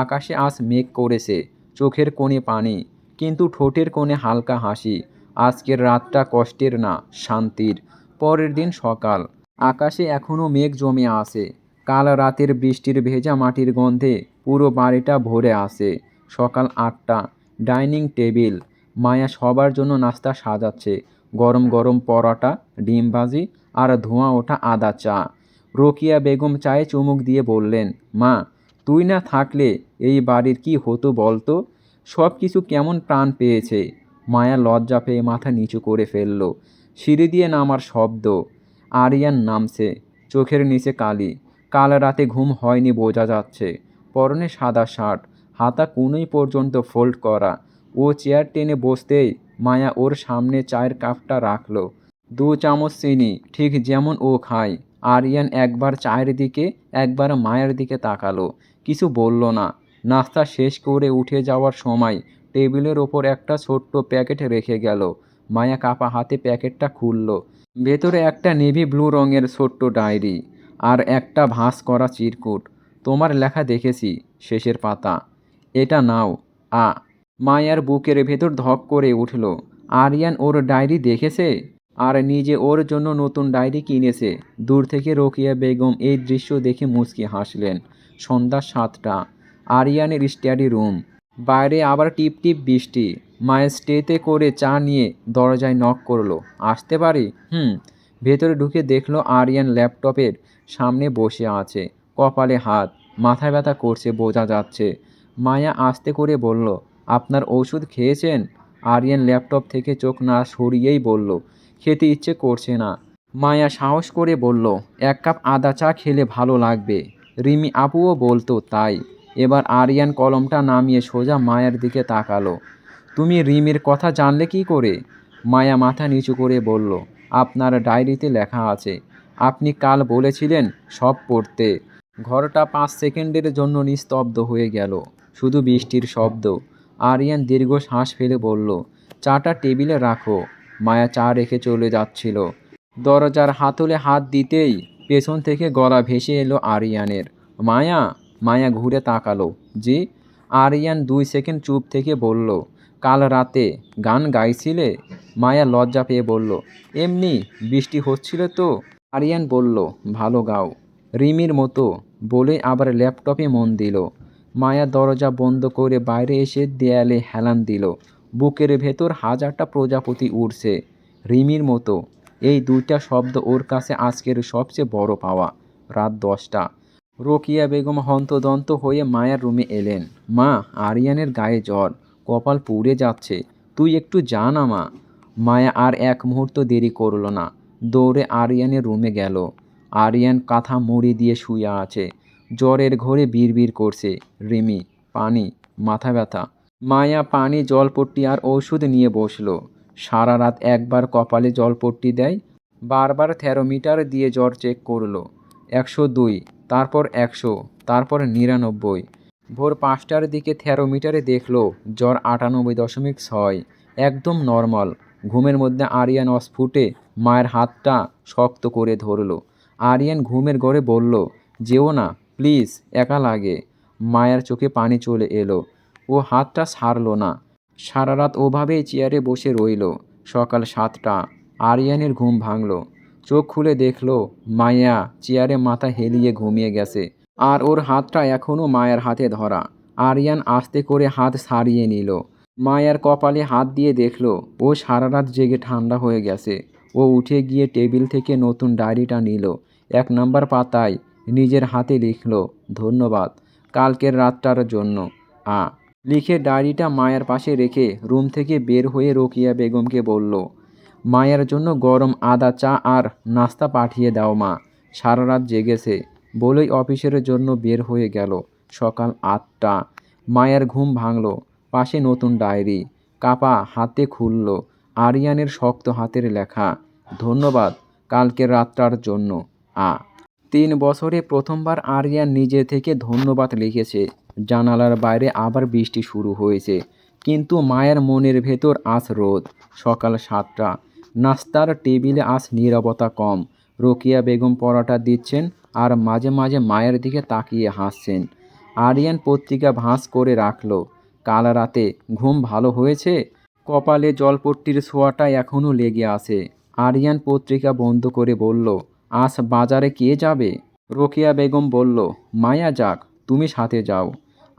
আকাশে আজ মেঘ করেছে, চোখের কোণে পানি, কিন্তু ঠোঁটের কোণে হালকা হাসি। আজকের রাতটা কষ্টের না, শান্তির। পরের দিন সকাল। আকাশে এখনও মেঘ জমে আছে। কাল রাতের বৃষ্টির ভেজা মাটির গন্ধে পুরো বাড়িটা ভরে আছে। সকাল 8টা। Dining table. মায়া সবার জন্য নাস্তা সাজাচ্ছে। গরম গরম পরোটা, ডিম ভাজি আর ধোঁয়া ওঠা আদা চা। রোকিয়া বেগম চায়ে চুমুক দিয়ে বললেন, মা, তুই না থাকলে এই বাড়ির কি হতো বলতো? সব কিছু কেমন প্রাণ পেয়েছে। মায়া লজ্জা পেয়ে মাথা নিচু করে ফেলল। সিঁড়ি দিয়ে নামার শব্দ। আরিয়ান নামছে। চোখের নিচে কালি। কাল রাতে ঘুম হয়নি বোঝা যাচ্ছে। পরনে সাদা শার্ট, হাতা কোনোই পর্যন্ত ফোল্ড করা। ও চেয়ার টেনে বসতেই মায়া ওর সামনে চায়ের কাপটা রাখল। 2 চামচ চিনি, ঠিক যেমন ও খায়। আরিয়ান একবার চায়ের দিকে, একবার মায়ের দিকে তাকালো। কিছু বলল না। নাস্তা শেষ করে উঠে যাওয়ার সময় টেবিলের ওপর একটা ছোট্ট প্যাকেট রেখে গেল। মায়া কাপা হাতে প্যাকেটটা খুলল। ভেতরে একটা নেভি ব্লু রঙের ছোট্ট ডায়েরি আর একটা ভাঁজ করা চিরকুট। তোমার লেখা দেখেছি, শেষের পাতা। এটা নাও। আ মায়ার বুকের ভেতর ধক করে উঠল। আরিয়ান ওর ডায়েরি দেখেছে আর নিজে ওর জন্য নতুন ডায়েরি কিনেছে। দূর থেকে রোকিয়া বেগম এই দৃশ্য দেখে মুচকি হাসলেন। সন্ধ্যা 7টা। আরিয়ানের স্টাডি রুম। বাইরে আবার টিপ টিপ বৃষ্টি। মায়ের স্টেতে করে চা নিয়ে দরজায় নক করলো, আসতে পারি? হুম। ভেতরে ঢুকে দেখলো আরিয়ান ল্যাপটপের সামনে বসে আছে। কপালে হাত, মাথা ব্যথা করছে বোঝা যাচ্ছে। মায়া আস্তে করে বলল, আপনার ওষুধ খেয়েছেন? আরিয়ান ল্যাপটপ থেকে চোখ না সরিয়েই বলল, খেতে ইচ্ছে করছে না। মায়া সাহস করে বলল, 1 কাপ আদা চা খেলে ভালো লাগবে। রিমি আপুও বলতো তাই। এবার আরিয়ান কলমটা নামিয়ে সোজা মায়ের দিকে তাকালো। তুমি রিমির কথা জানলে কি করে? মায়া মাথা নিচু করে বলল, আপনার ডায়েরিতে লেখা আছে। আপনি কাল বলেছিলেন সব পড়তে। ঘরটা 5 সেকেন্ডের জন্য নিস্তব্ধ হয়ে গেল। শুধু বৃষ্টির শব্দ। আরিয়ান দীর্ঘ শ্বাস ফেলে বলল, চাটা টেবিলে রাখো। মায়া চা রেখে চলে যাচ্ছিল। দরজার হাতলে হাত দিতেই পেছন থেকে গলা ভেসে এলো আরিয়ানের, মায়া। মায়া ঘুরে তাকালো। জি? আরিয়ান 2 সেকেন্ড চুপ থেকে বলল, কাল রাতে গান গাইছিলে? মায়া লজ্জা পেয়ে বলল, এমনি, বৃষ্টি হচ্ছিল তো। আরিয়ান বলল, ভালো গাও, রিমির মতো। বলে আবার ল্যাপটপে মন দিল। মায়া দরজা বন্ধ করে বাইরে এসে দেয়ালে হেলান দিল। বুকের ভেতর হাজারটা প্রজাপতি উড়ছে। রিমির মতো, এই 2টা শব্দ ওর কাছে আজকের সবচেয়ে বড় পাওয়া। রাত 10টা। রোকিয়া বেগম হন্তদন্ত হয়ে মায়ার রুমে এলেন। মা, আরিয়ানের গায়ে জ্বর, কপাল পুড়ে যাচ্ছে, তুই একটু যা না মা। মায়া আর এক মুহূর্ত দেরি করল না, দৌড়ে আরিয়ানের রুমে গেল। আরিয়ান কাঁথা মুড়ি দিয়ে শুয়ে আছে, জ্বরের ঘোরে বিড়বিড় করছে, রিমি, পানি, মাথা ব্যথা। মায়া পানি, জলপট্টি আর ওষুধ নিয়ে বসলো। সারা রাত একবার কপালে জলপট্টি দেয়, বারবার থেরোমিটার দিয়ে জ্বর চেক করলো। 102, তারপর 100, তারপর 99। ভোর 5টার দিকে থেরোমিটারে দেখলো জ্বর 98.6, একদম নর্মাল। ঘুমের মধ্যে আরিয়ান অস্ফুটে মায়ের হাতটা শক্ত করে ধরলো। আরিয়ান ঘুমের ঘরে বলল, যেও না প্লিজ, একা লাগে। মায়ের চোখে পানি চলে এলো, ও হাতটা ছাড়ল না। সারা রাত ওভাবেই চেয়ারে বসে রইল। সকাল 7টা, আরিয়ানের ঘুম ভাঙল। চোখ খুলে দেখলো মায়া চেয়ারে মাথা হেলিয়ে ঘুমিয়ে গেছে, আর ওর হাতটা এখনও মায়ের হাতে ধরা। আরিয়ান আস্তে করে হাত ছাড়িয়ে নিল। মায়ার কপালে হাত দিয়ে দেখলো ও সারা রাত জেগে ঠান্ডা হয়ে গেছে। ও উঠে গিয়ে টেবিল থেকে নতুন ডায়েরিটা নিল। 1 নম্বর পাতায় নিজের হাতে লিখল, ধন্যবাদ কালকের রাতটার জন্য। লিখে ডায়েরিটা মায়ের পাশে রেখে রুম থেকে বের হয়ে রোকিয়া বেগমকে বলল, মায়ের জন্য গরম আদা চা আর নাস্তা পাঠিয়ে দাও মা, সারা রাত জেগেছে। বলেই অফিসের জন্য বের হয়ে গেল। সকাল 8টা, মায়ের ঘুম ভাঙল। পাশে নতুন ডায়েরি, কাপা হাতে খুলল। আরিয়ানের শক্ত হাতের লেখা, ধন্যবাদ কালকের রাতটার জন্য। 3 বছরে প্রথমবার আরিয়ান নিজে থেকে ধন্যবাদ লিখেছে। জানালার বাইরে আবার বৃষ্টি শুরু হয়েছে, কিন্তু মায়ের মনের ভেতর আজ রোদ। সকাল 7টা, নাস্তার টেবিলে আজ নীরবতা কম। রোকিয়া বেগম পরোটা দিচ্ছেন আর মাঝে মাঝে মায়ের দিকে তাকিয়ে হাসছেন। আরিয়ান পত্রিকা ভাঁজ করে রাখল। কাল রাতে ঘুম ভালো হয়েছে? কপালে জলপট্টির ছোঁয়াটা এখনও লেগে আছে। আরিয়ান পত্রিকা বন্ধ করে বলল, আজ বাজারে কে যাবে? রোকেয়া বেগম বলল, মায়া যাক, তুমি সাথে যাও।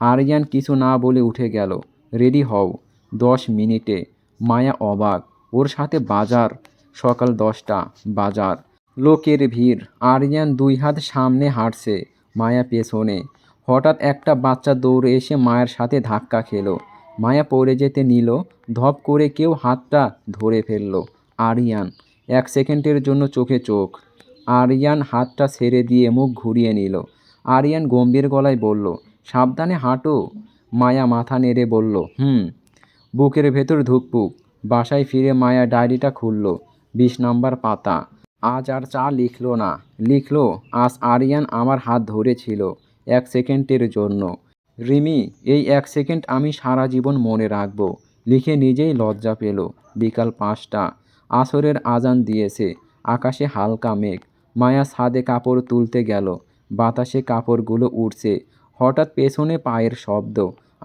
আরিয়ান কিছু না বলে উঠে গেল। রেডি হও। 10 মিনিটে। মায়া অবাক, ওর সাথে বাজার? সকাল 10টা, বাজার, লোকের ভিড়। আরিয়ান 2 হাত সামনে হাঁটছে, মায়া পেছনে। হঠাৎ একটা বাচ্চা দৌড়ে এসে মায়ের সাথে ধাক্কা খেলো। মায়া পড়ে যেতে নিল, ধপ করে কেউ হাতটা ধরে ফেলল। আরিয়ান 1 সেকেন্ডের জন্য চোখে চোখ। আরিয়ান হাতটা ছেড়ে দিয়ে মুখ ঘুরিয়ে নিল। আরিয়ান গম্ভীর গলায় বলল, সাবধানে হাঁটো। মায়া মাথা নেড়ে বলল, বুকের ভেতর ধুকপুক। বাসায় ফিরে মায়া ডায়েরিটা খুলল। 20 নম্বর পাতা। আজ আর চা লিখল না, লিখল, আজ আরিয়ান আমার হাত ধরেছিল 1 সেকেন্ডের জন্য। রিমি, এই 1 সেকেন্ড আমি সারা জীবন মনে রাখব। লিখে নিজেই লজ্জা পেল। বিকাল 5টা, আসরের আজান দিয়েছে। আকাশে হালকা মেঘ। মায়া ছাদে কাপড় তুলতে গেল। বাতাসে কাপড়গুলো উড়ছে। হঠাৎ পেছনে পায়ের শব্দ।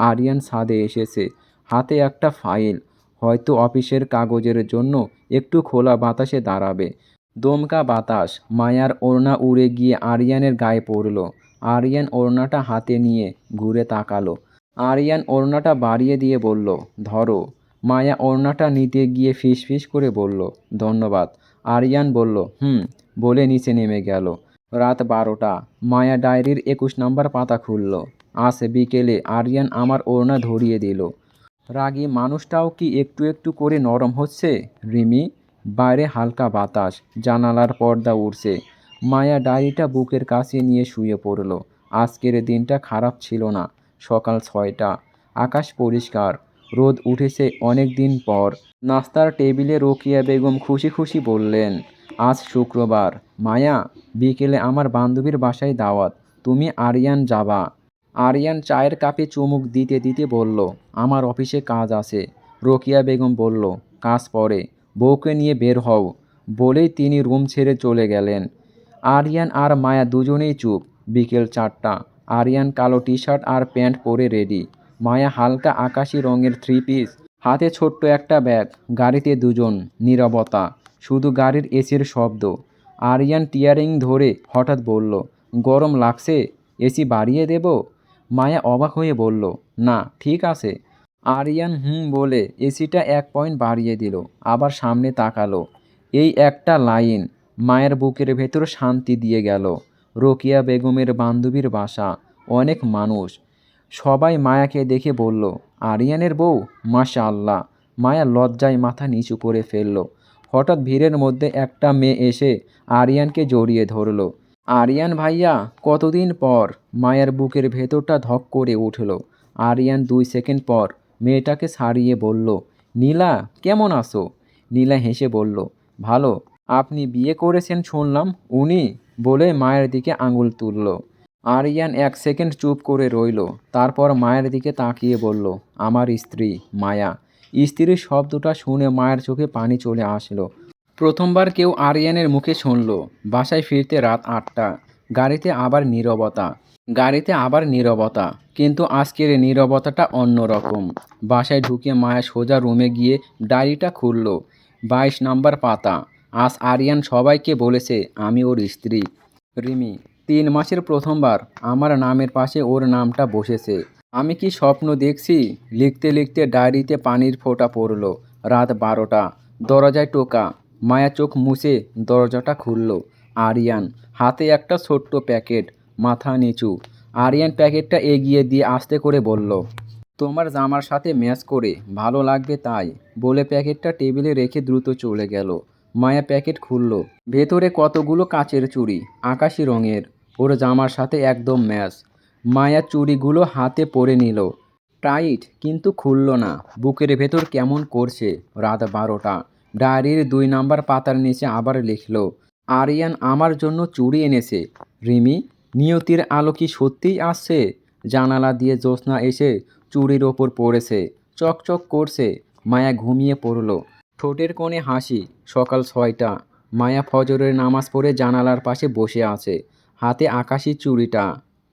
আরিয়ান ছাদে এসেছে, হাতে একটা ফাইল। হয়তো অফিসের কাগজের জন্য একটু খোলা বাতাসে দাঁড়াবে। দমকা বাতাস। মায়ার ওড়না উড়ে গিয়ে আরিয়ানের গায়ে পড়ল। আরিয়ান ওড়নাটা হাতে নিয়ে ঘুরে তাকালো। আরিয়ান ওড়নাটা বাড়িয়ে দিয়ে বলল, ধরো। মায়া ওড়নাটা নিতে গিয়ে ফিসফিস করে বলল, ধন্যবাদ। আরিয়ান বলল, বলে নিচে নেমে গেল। রাত 12টা, মায়া ডায়েরির 21 নম্বর পাতা খুলল। আজ বিকেলে আরিয়ান আমার ওড়না ধরিয়ে দিল। রাগী মানুষটাও কি একটু একটু করে নরম হচ্ছে? রিমি। বাইরে হালকা বাতাস, জানালার পর্দা উড়ছে। মায়া ডায়েরিটা বুকের কাছে নিয়ে শুয়ে পড়ল। আজকের দিনটা খারাপ ছিল না। সকাল 6টা, আকাশ পরিষ্কার, রোদ উঠেছে অনেক দিন পর। নাস্তার টেবিলে রোকিয়া বেগম খুশি খুশি বললেন, আজ শুক্রবার মায়া, বিকেলে আমার বান্ধবীর বাসায় দাওয়াত, তুমি আরিয়ান যাবা। আরিয়ান চায়ের কাপে চুমুক দিতে দিতে বলল, আমার অফিসে কাজ আছে। রোকিয়া বেগম বলল, কাজ পরে, বউকে নিয়ে বের হও। বলেই তিনি রুম ছেড়ে চলে গেলেন। আরিয়ান আর মায়া দুজনেই চুপ। বিকেল 4টা, আরিয়ান কালো টি শার্ট আর প্যান্ট পরে রেডি। মায়া হালকা আকাশি রঙের 3 পিস, হাতে ছোট্ট একটা ব্যাগ। গাড়িতে দুজন, নীরবতা, শুধু গাড়ির এসির শব্দ। আরিয়ান টিয়ারিং ধরে হঠাৎ বলল, গরম লাগছে, এসি বাড়িয়ে দেব? মায়া অবাক হয়ে বলল, না ঠিক আছে। আরিয়ান বলে এসিটা 1 পয়েন্ট বাড়িয়ে দিল। আবার সামনে তাকালো। এই একটা লাইন মায়ের বুকের ভেতর শান্তি দিয়ে গেল। রোকিয়া বেগমের বান্ধবীর বাসা, অনেক মানুষ। সবাই মায়াকে দেখে বলল, আরিয়ানের বউ, মাশাআল্লাহ। মায়া লজ্জায় মাথা নিচু করে ফেলল। হঠাৎ ভিড়ের মধ্যে একটা মেয়ে এসে আরিয়ানকে জড়িয়ে ধরল। আরিয়ান ভাইয়া, কতদিন পর! মায়ার বুকের ভেতরটা ধক করে উঠল। আরিয়ান 2 সেকেন্ড পর মেয়েটাকে ছাড়িয়ে বলল, নীলা, কেমন আছো? নীলা হেসে বলল, ভালো। আপনি বিয়ে করেছেন শুনলাম। উনি বলে মায়ের দিকে আঙুল তুলল। আরিয়ান 1 সেকেন্ড চুপ করে রইল। তারপর মায়ের দিকে তাকিয়ে বলল, আমার স্ত্রী মায়া। স্ত্রীর শব্দটা শুনে মায়ের চোখে পানি চলে আসলো। প্রথমবার কেউ আরিয়ানের মুখে শুনল। বাসায় ফিরতে রাত 8টা। গাড়িতে আবার নীরবতা। কিন্তু আজকের নীরবতাটা অন্যরকম। বাসায় ঢুকে মায়া সোজা রুমে গিয়ে ডায়েরিটা খুলল। 22 নম্বর পাতা। আজ আরিয়ান সবাইকে বলেছে আমি ওর স্ত্রী। রিমি। 3 মাসের প্রথমবার আমার নামের পাশে ওর নামটা বসেছে। আমি কি স্বপ্ন দেখছি? লিখতে লিখতে ডায়েরিতে পানির ফোঁটা পড়ল। রাত 12টা। দরজায় টোকা। মায়া চোখ মুছে দরজাটা খুলল। আরিয়ান, হাতে একটা ছোট্ট প্যাকেট, মাথা নিচু। আরিয়ান প্যাকেটটা এগিয়ে দিয়ে আস্তে করে বলল, তোমার জামার সাথে ম্যাচ করে, ভালো লাগবে তাই। বলে প্যাকেটটা টেবিলে রেখে দ্রুত চলে গেল। মায়া প্যাকেট খুলল। ভেতরে কতগুলো কাচের চুড়ি, আকাশি রঙের। ওর জামার সাথে একদম ম্যাচ। মায়া চুড়িগুলো হাতে পরে নিল। টাইট, কিন্তু খুলল না। বুকের ভেতর কেমন করছে। রাত 12টা। ডায়েরির 2 নম্বর পাতার নিচে আবার লিখল, আরিয়ান আমার জন্য চুড়ি এনেছে। রিমি, নিয়তির আলো কি সত্যিই আসছে? জানালা দিয়ে জ্যোৎস্না এসে চুড়ির ওপর পড়েছে। চকচক করছে। মায়া ঘুমিয়ে পড়ল। ঠোঁটের কোণে হাসি। সকাল 6টা। মায়া ফজরের নামাজ পড়ে জানালার পাশে বসে আছে। হাতে আকাশি চুড়িটা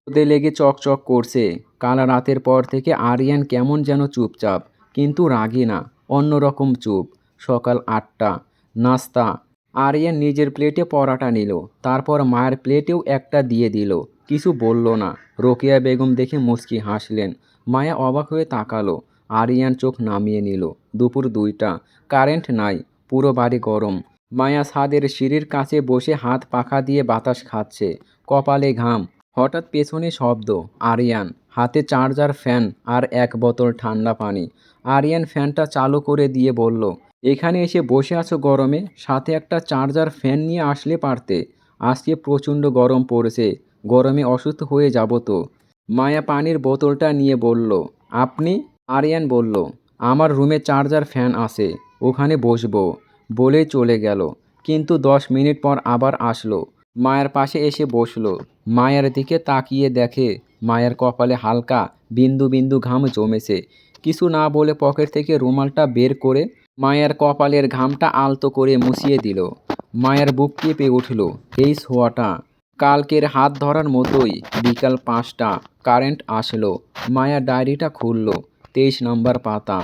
রোদে লেগে চকচক করছে। কাল রাতের পর থেকে আরিয়ান কেমন যেন চুপচাপ, কিন্তু রাগী না, অন্যরকম চুপ। সকাল 8টা। নাস্তা। আরিয়ান নিজের প্লেটে পরাটা নিল। তারপর মায়ের প্লেটেও একটা দিয়ে দিল। কিছু বলল না। রোকেয়া বেগম দেখে মুচকি হাসলেন। মায়া অবাক হয়ে তাকালো। আরিয়ান চোখ নামিয়ে নিল। দুপুর 2টা। কারেন্ট নাই। পুরো বাড়ি গরম। মায়া ছাদের সিঁড়ির কাছে বসে হাত পাখা দিয়ে বাতাস খাচ্ছে। কপালে ঘাম। হঠাৎ পেছনে শব্দ। আরিয়ান। হাতে চার্জার, ফ্যান আর 1 বোতল ঠান্ডা পানি। আরিয়ান ফ্যানটা চালু করে দিয়ে বলল, এখানে এসে বসে আছো গরমে, সাথে একটা চার্জার ফ্যান নিয়ে আসলে পারতে। আজকে প্রচণ্ড গরম পড়েছে। গরমে অসুস্থ হয়ে যাব তো। মায়া পানির বোতলটা নিয়ে বলল, আপনি? আরিয়ান বলল, আমার রুমে চার্জার ফ্যান আছে, ওখানে বসবো। বলেই চলে গেল। কিন্তু 10 মিনিট পর আবার আসলো। মায়ের পাশে এসে বসলো। মায়ের দিকে তাকিয়ে দেখে মায়ের কপালে হালকা বিন্দু বিন্দু ঘাম জমেছে। কিছু না বলে পকেট থেকে রুমালটা বের করে মায়ের কপালের ঘামটা আলতো করে মুছিয়ে দিল। মায়ের বুক কেঁপে উঠল। এই ছোঁয়াটা কালকের হাত ধরার মতোই। বিকাল 5টা। কারেন্ট আসলো। মায়া ডায়েরিটা খুলল। 23 নম্বর পাতা।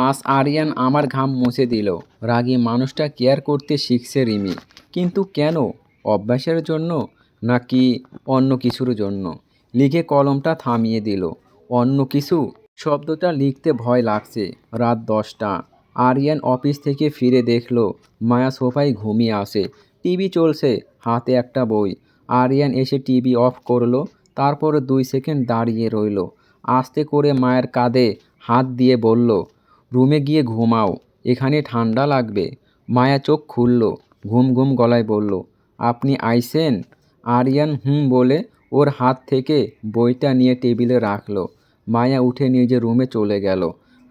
আজ আরিয়ান আমার ঘাম মুছে দিল। রাগী মানুষটা কেয়ার করতে শিখছে রিমি। কিন্তু কেন? অভ্যাসের জন্য, নাকি অন্য কিছুর জন্য? লিখে কলমটা থামিয়ে দিল। অন্য কিছু শব্দটা লিখতে ভয় লাগছে। রাত 10টা। আরিয়ান অফিস থেকে ফিরে দেখল মায়া সোফায় ঘুমিয়ে আছে। টিভি চলছে, হাতে একটা বই। আরিয়ান এসে টিভি অফ করলো। তারপর 2 সেকেন্ড দাঁড়িয়ে রইল। আস্তে করে মায়ের কাঁধে হাত দিয়ে বলল, রুমে গিয়ে ঘুমাও, এখানে ঠান্ডা লাগবে। মায়া চোখ খুলল। ঘুম ঘুম গলায় বলল, আপনি আইছেন? আরিয়ান হুম বলে ওর হাত থেকে বইটা নিয়ে টেবিলে রাখল। মায়া উঠে নিজের রুমে চলে গেল।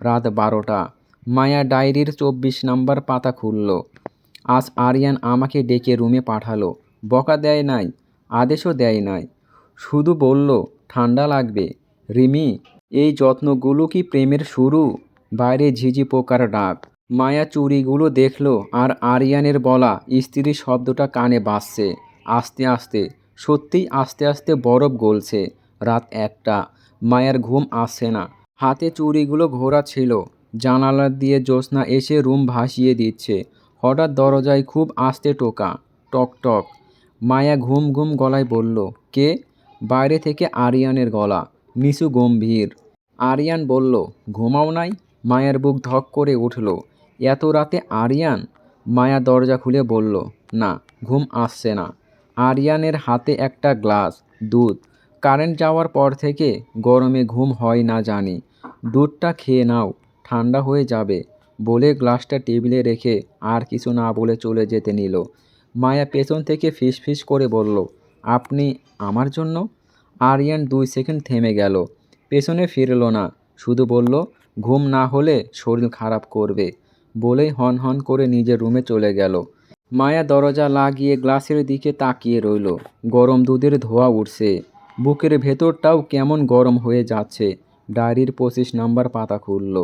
রাত 12টা। মায়া ডায়েরির 24 নম্বর পাতা খুলল। আজ আরিয়ান আমাকে ডেকে রুমে পাঠালো। বকা দেয় নাই, আদেশও দেয় নাই, শুধু বলল, ঠান্ডা লাগবে। রিমি, এই যত্নগুলো কি প্রেমের শুরু? বাইরে ঝিঝি পোকার ডাক। মায়া চুড়িগুলো দেখল আর আরিয়ানের বলা স্ত্রীর শব্দটা কানে বাজছে। আস্তে আস্তে, সত্যিই আস্তে আস্তে বরফ গলছে। রাত 1টা। মায়ার ঘুম আসছে না। হাতে চুড়িগুলো ঘোরা ছিল। জানালা দিয়ে জ্যোৎস্না এসে রুম ভাসিয়ে দিচ্ছে। হঠাৎ দরজায় খুব আস্তে টোকা। টক টক। মায়া ঘুম ঘুম গলায় বলল, কে? বাইরে থেকে আরিয়ানের গলা, নিচু গম্ভীর। আরিয়ান বলল, ঘুমাও নাই? মায়ের বুক ধক করে উঠল। এত রাতে আরিয়ান? মায়া দরজা খুলে বলল, না, ঘুম আসছে না। আরিয়ানের হাতে একটা গ্লাস দুধ। কারেন্ট যাওয়ার পর থেকে গরমে ঘুম হয় না জানি। দুধটা খেয়ে নাও, ঠান্ডা হয়ে যাবে। বলে গ্লাসটা টেবিলে রেখে আর কিছু না বলে চলে যেতে নিল। মায়া পেছন থেকে ফিসফিস করে বলল, আপনি আমার জন্য? আরিয়ান 2 সেকেন্ড থেমে গেল। পেছনে ফিরল না, শুধু বলল, ঘুম না হলে শরীর খারাপ করবে, বলেই হন হন করে নিজের রুমে চলে গেল। মায়া দরজা লাগিয়ে গ্লাসের দিকে তাকিয়ে রইল। গরম দুধের ধোঁয়া উঠছে, বুকের ভেতরটাও কেমন গরম হয়ে যাচ্ছে। ডায়েরির 25 নম্বর পাতা খুলল।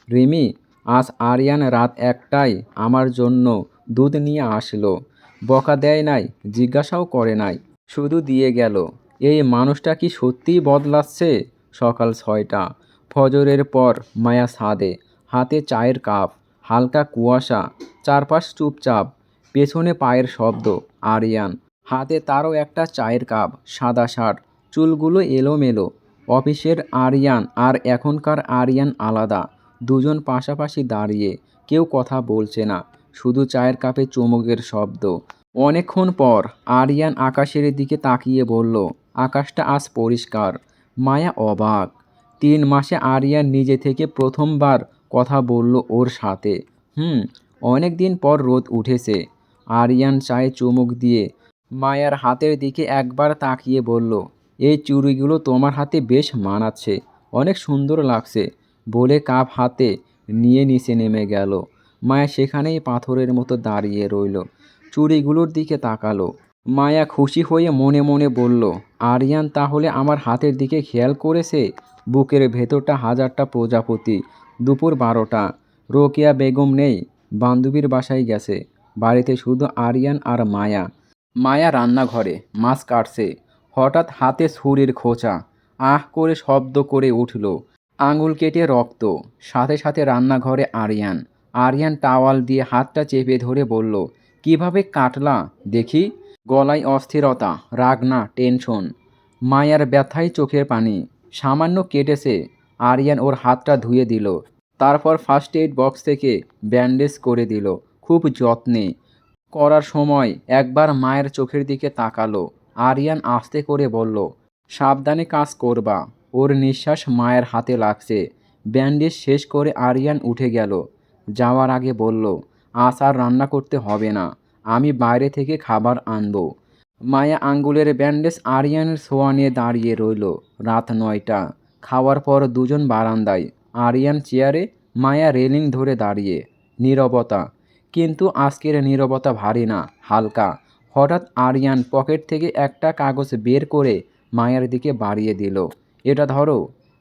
রিমি, আজ আরিয়ান রাত 1টায় আমার জন্য দুধ নিয়ে আসলো। বকা দেয় নাই, জিজ্ঞাসাও করে নাই, শুধু দিয়ে গেল। এই মানুষটা কি সত্যিই বদলাচ্ছে? সকাল 6টা, ফজরের পর মায়া ছাদে, হাতে চায়ের কাপ, হালকা কুয়াশা, চারপাশ চুপচাপ, পেছনে পায়ের শব্দ। আরিয়ান, হাতে তারও একটা চায়ের কাপ, সাদা শার্ট, চুলগুলো এলোমেলো। অফিসের আরিয়ান আর এখনকার আরিয়ান আলাদা। দুজন পাশাপাশি দাঁড়িয়ে, কেউ কথা বলছে না, শুধু চায়ের কাপে চুমুকের শব্দ। অনেকক্ষণ পর আরিয়ান আকাশের দিকে তাকিয়ে বলল, আকাশটা আজ পরিষ্কার। মায়া অবাক। 3 মাসে আরিয়ান নিজে থেকে প্রথমবার কথা বলল ওর সাথে। অনেক দিন পর রোদ উঠেছে। আরিয়ান চায়ে চুমুক দিয়ে মায়ার হাতের দিকে একবার তাকিয়ে বলল, এই চুড়িগুলো তোমার হাতে বেশ মানাচ্ছে, অনেক সুন্দর লাগছে, বলে কাপ হাতে নিয়ে নিচে নেমে গেল। মায়া সেখানেই পাথরের মতো দাঁড়িয়ে রইল, চুড়িগুলোর দিকে তাকালো। মায়া খুশি হয়ে মনে মনে বলল, আরিয়ান তাহলে আমার হাতের দিকে খেয়াল করেছে। বুকের ভেতরটা হাজারটা প্রজাপতি। দুপুর 12টা, রোকেয়া বেগম নেই, বান্ধবীর বাসায় গেছে। বাড়িতে শুধু আরিয়ান আর মায়া। মায়া রান্নাঘরে মাছ কাটছে, হঠাৎ হাতে ছুরির খোঁচা, আহ করে শব্দ করে উঠল। আঙুল কেটে রক্ত। সাথে সাথে রান্নাঘরে আরিয়ান। আরিয়ান টাওয়াল দিয়ে হাতটা চেপে ধরে বলল, কিভাবে কাটলা দেখি? গলায় অস্থিরতা, রাগ না টেনশন। মায়ার ব্যথায় চোখের পানি। সামান্য কেটেছে। আরিয়ান ওর হাতটা ধুয়ে দিল, তারপর ফার্স্ট এইড বক্স থেকে ব্যান্ডেজ করে দিল। খুব যত্নে করার সময় একবার মায়ের চোখের দিকে তাকালো। আরিয়ান আস্তে করে বলল, সাবধানে কাজ করবা। ওর নিঃশ্বাস মায়ের হাতে লাগছে। ব্যান্ডেজ শেষ করে আরিয়ান উঠে গেল। যাওয়ার আগে বলল, আজ আর রান্না করতে হবে না, আমি বাইরে থেকে খাবার আনবো। মায়া আঙ্গুলের ব্যান্ডেজ আরিয়ানের ছোঁয়া নিয়ে দাঁড়িয়ে রইল। রাত 9টা। খাওয়ার পর দুজন বারান্দায়, আরিয়ান চেয়ারে, মায়া রেলিং ধরে দাঁড়িয়ে। নীরবতা। কিন্তু আজকের নীরবতা ভারী না, হালকা। হঠাৎ আরিয়ান পকেট থেকে একটা কাগজ বের করে মায়ার দিকে বাড়িয়ে দিল। এটা ধরো।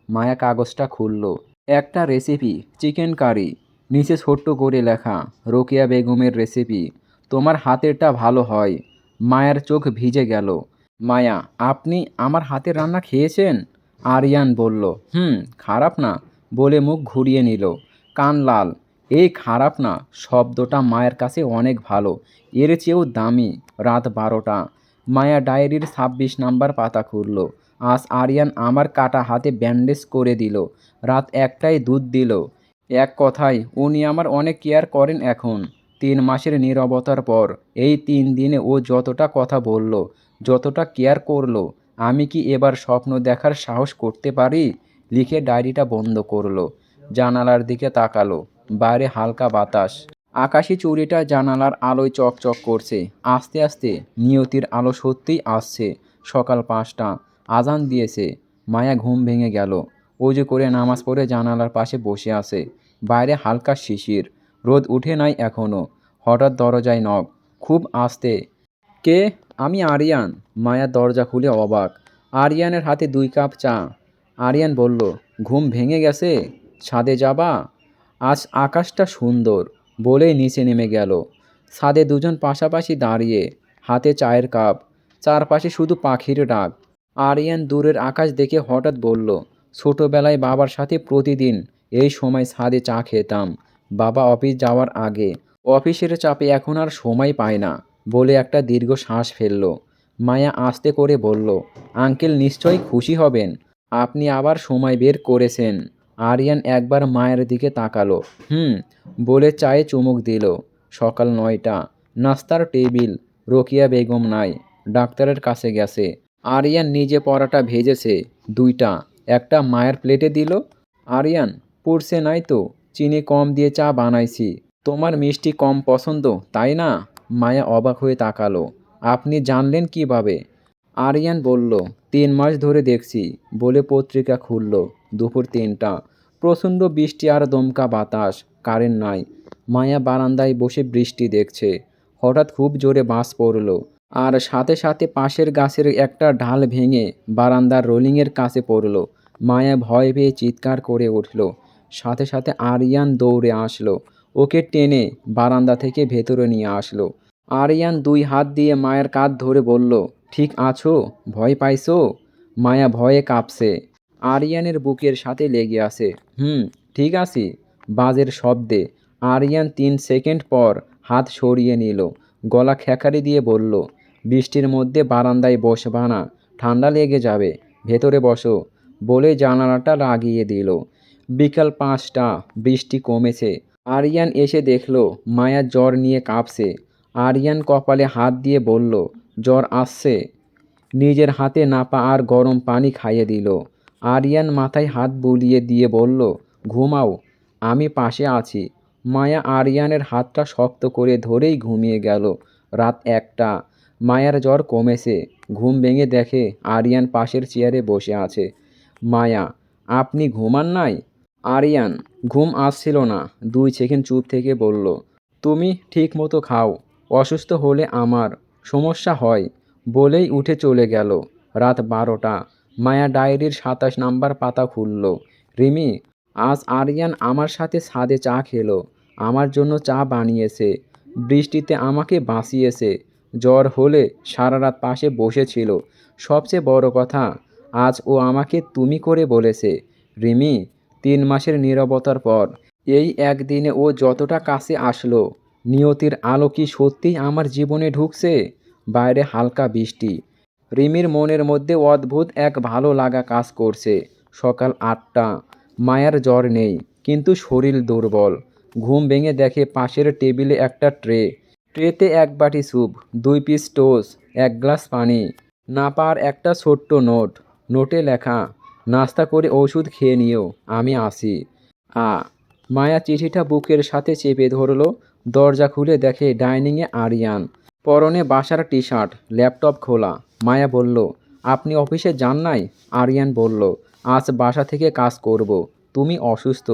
মায়া কাগজটা খুলল। একটা রেসিপি, চিকেন কারি। নিচে ছোট্ট করে লেখা, রোকেয়া বেগমের রেসিপি। তোমার হাতেরটা ভালো হয়। মায়ার চোখ ভিজে গেল। মায়া, আপনি আমার হাতের রান্না খেয়েছেন? আরিয়ান বলল, খারাপ না, বলে মুখ ঘুরিয়ে নিল। কান লাল। এই খারাপ না শব্দটা মায়ের কাছে অনেক ভালো, এর চেয়েও দামি। রাত 12টা। মায়া ডায়েরির 26 নাম্বার পাতা খুলল। আজ আরিয়ান আমার কাটা হাতে ব্যান্ডেজ করে দিল, রাত 1টায় দুধ দিল। এক কথায় উনি আমার অনেক কেয়ার করেন এখন। 3 মাসের নীরবতার পর এই 3 দিনে ও যতটা কথা বলল, যতটা কেয়ার করলো, আমি কি এবার স্বপ্ন দেখার সাহস করতে পারি? লিখে ডায়েরিটা বন্ধ করলো। জানালার দিকে তাকালো। বাইরে হালকা বাতাস। আকাশি চুড়িটা জানালার আলোয় চকচক করছে। আস্তে আস্তে নিয়তির আলো সত্যিই আসছে। সকাল 5টা। আজান দিয়েছে। মায়া ঘুম ভেঙে গেল। অজু করে নামাজ পড়ে জানালার পাশে বসে আছে। বাইরে হালকা শিশির। রোদ উঠে নাই এখনো। হঠাৎ দরজায় নক, খুব আস্তে। কে? আমি আরিয়ান। মায়া দরজা খুলে অবাক। আরিয়ানের হাতে 2 কাপ চা। আরিয়ান বলল, ঘুম ভেঙে গেছে? ছাদে যাবা? আজ আকাশটা সুন্দর, বলেই নিচে নেমে গেল। ছাদে দুজন পাশাপাশি দাঁড়িয়ে, হাতে চায়ের কাপ, চারপাশে শুধু পাখির ডাক। আরিয়ান দূরের আকাশ দেখে হঠাৎ বলল, ছোটবেলায় বাবার সাথে প্রতিদিন এই সময় ছাদে চা খেতাম, বাবা অফিস যাওয়ার আগে। অফিসের চাপে এখন আর সময় পায় না, বলে একটা দীর্ঘ শ্বাস ফেলল। মায়া আস্তে করে বলল, আঙ্কেল নিশ্চয়ই খুশি হবেন, আপনি আবার সময় বের করেছেন। আরিয়ান একবার মায়ের দিকে তাকালো। বলে চায়ে চুমুক দিল। সকাল 9টা। নাস্তার টেবিল। রোকেয়া বেগম নাই, ডাক্তারের কাছে গেছে। আরিয়ান নিজে পরাটা ভেজেছে 2টা, একটা মায়ের প্লেটে দিল। আরিয়ান, পড়ছে নাই তো? চিনি কম দিয়ে চা বানাইছি। তোমার মিষ্টি কম পছন্দ, তাই না? মায়া অবাক হয়ে তাকালো। আপনি জানলেন কিভাবে? আরিয়ান বলল, 3 মাস ধরে দেখছি, বলে পত্রিকা খুলল। দুপুর 3টা। প্রচণ্ড বৃষ্টি আর দমকা বাতাস। কারেন্ট নাই। মায়া বারান্দায় বসে বৃষ্টি দেখছে। হঠাৎ খুব জোরে বাজ পড়ল। আর সাথে সাথে পাশের গাছের একটা ডাল ভেঙে বারান্দার রেলিংয়ের কাছে পড়ল। মায়া ভয় পেয়ে চিৎকার করে উঠল। সাথে সাথে আরিয়ান দৌড়ে আসলো। ওকে টেনে বারান্দা থেকে ভেতরে নিয়ে আসলো। আরিয়ান 2 হাত দিয়ে মায়ের কাঁধ ধরে বলল, ঠিক আছো? ভয় পাইছো? মায়া ভয়ে কাঁপছে। আরিয়ানের বুকের সাথে লেগে আছে। ঠিক আছি। বাজের শব্দে আরিয়ান 3 সেকেন্ড পর হাত সরিয়ে নিল। গলা খেকারি দিয়ে বলল, বৃষ্টির মধ্যে বারান্দায় বসবা না, ঠান্ডা লেগে যাবে, ভেতরে বসো, বলে জানালাটা লাগিয়ে দিল। বিকাল 5টা। বৃষ্টি কমেছে। আরিয়ান এসে দেখল মায়া জ্বর নিয়ে কাঁপছে। আরিয়ান কপালে হাত দিয়ে বলল, জ্বর আসছে। নিজের হাতে নাপা আর গরম পানি খাইয়ে দিল। আরিয়ান মাথায় হাত বুলিয়ে দিয়ে বলল, ঘুমাও, আমি পাশে আছি। মায়া আরিয়ানের হাতটা শক্ত করে ধরেই ঘুমিয়ে গেল। রাত 1টা। মায়ার জ্বর কমেছে। ঘুম ভেঙে দেখে আরিয়ান পাশের চেয়ারে বসে আছে। মায়া, আপনি ঘুমান নাই? আরিয়ান ঘুম আসছিল না। 2 সেকেন্ড চুপ থেকে বলল, তুমি ঠিক মতো খাও, অসুস্থ হলে আমার সমস্যা হয়, বলেই উঠে চলে গেল। রাত 12টা। মায়া ডায়েরির 27 নাম্বার পাতা খুলল। রিমি, আজ আরিয়ান আমার সাথে ছাদে চা খেলো। আমার জন্য চা বানিয়েছে। বৃষ্টিতে আমাকে বাঁচিয়েছে। জ্বর হলে সারা রাত পাশে বসেছিল। সবচেয়ে বড় কথা, আজ ও আমাকে তুমি করে বলেছে। রিমি, 3 মাসের নীরবতার পর এই একদিনে ও যতটা কাছে আসলো। নিয়তির আলো কি সত্যিই আমার জীবনে ঢুকছে? বাইরে হালকা বৃষ্টি। রিমির মনের মধ্যে অদ্ভুত এক ভালো লাগা কাজ করছে। সকাল 8টা। মায়ার জ্বর নেই, কিন্তু শরীর দুর্বল। ঘুম ভেঙে দেখে পাশের টেবিলে একটা ট্রে। ট্রেতে 1 বাটি স্যুপ, 2 পিস টোস্ট, 1 গ্লাস পানি, নাপার একটা ছোট্ট নোট। নোটে লেখা, নাস্তা করে ওষুধ খেয়ে নিও, আমি আসি। আ মায়া চিঠিটা বুকের সাথে চেপে ধরল। দরজা খুলে দেখে ডাইনিংয়ে আরিয়ান, পরনে বাসার টি শার্ট, ল্যাপটপ খোলা। মায়া বলল, আপনি অফিসে যান নাই? আরিয়ান বলল, আজ বাসা থেকে কাজ করব। তুমি অসুস্থ,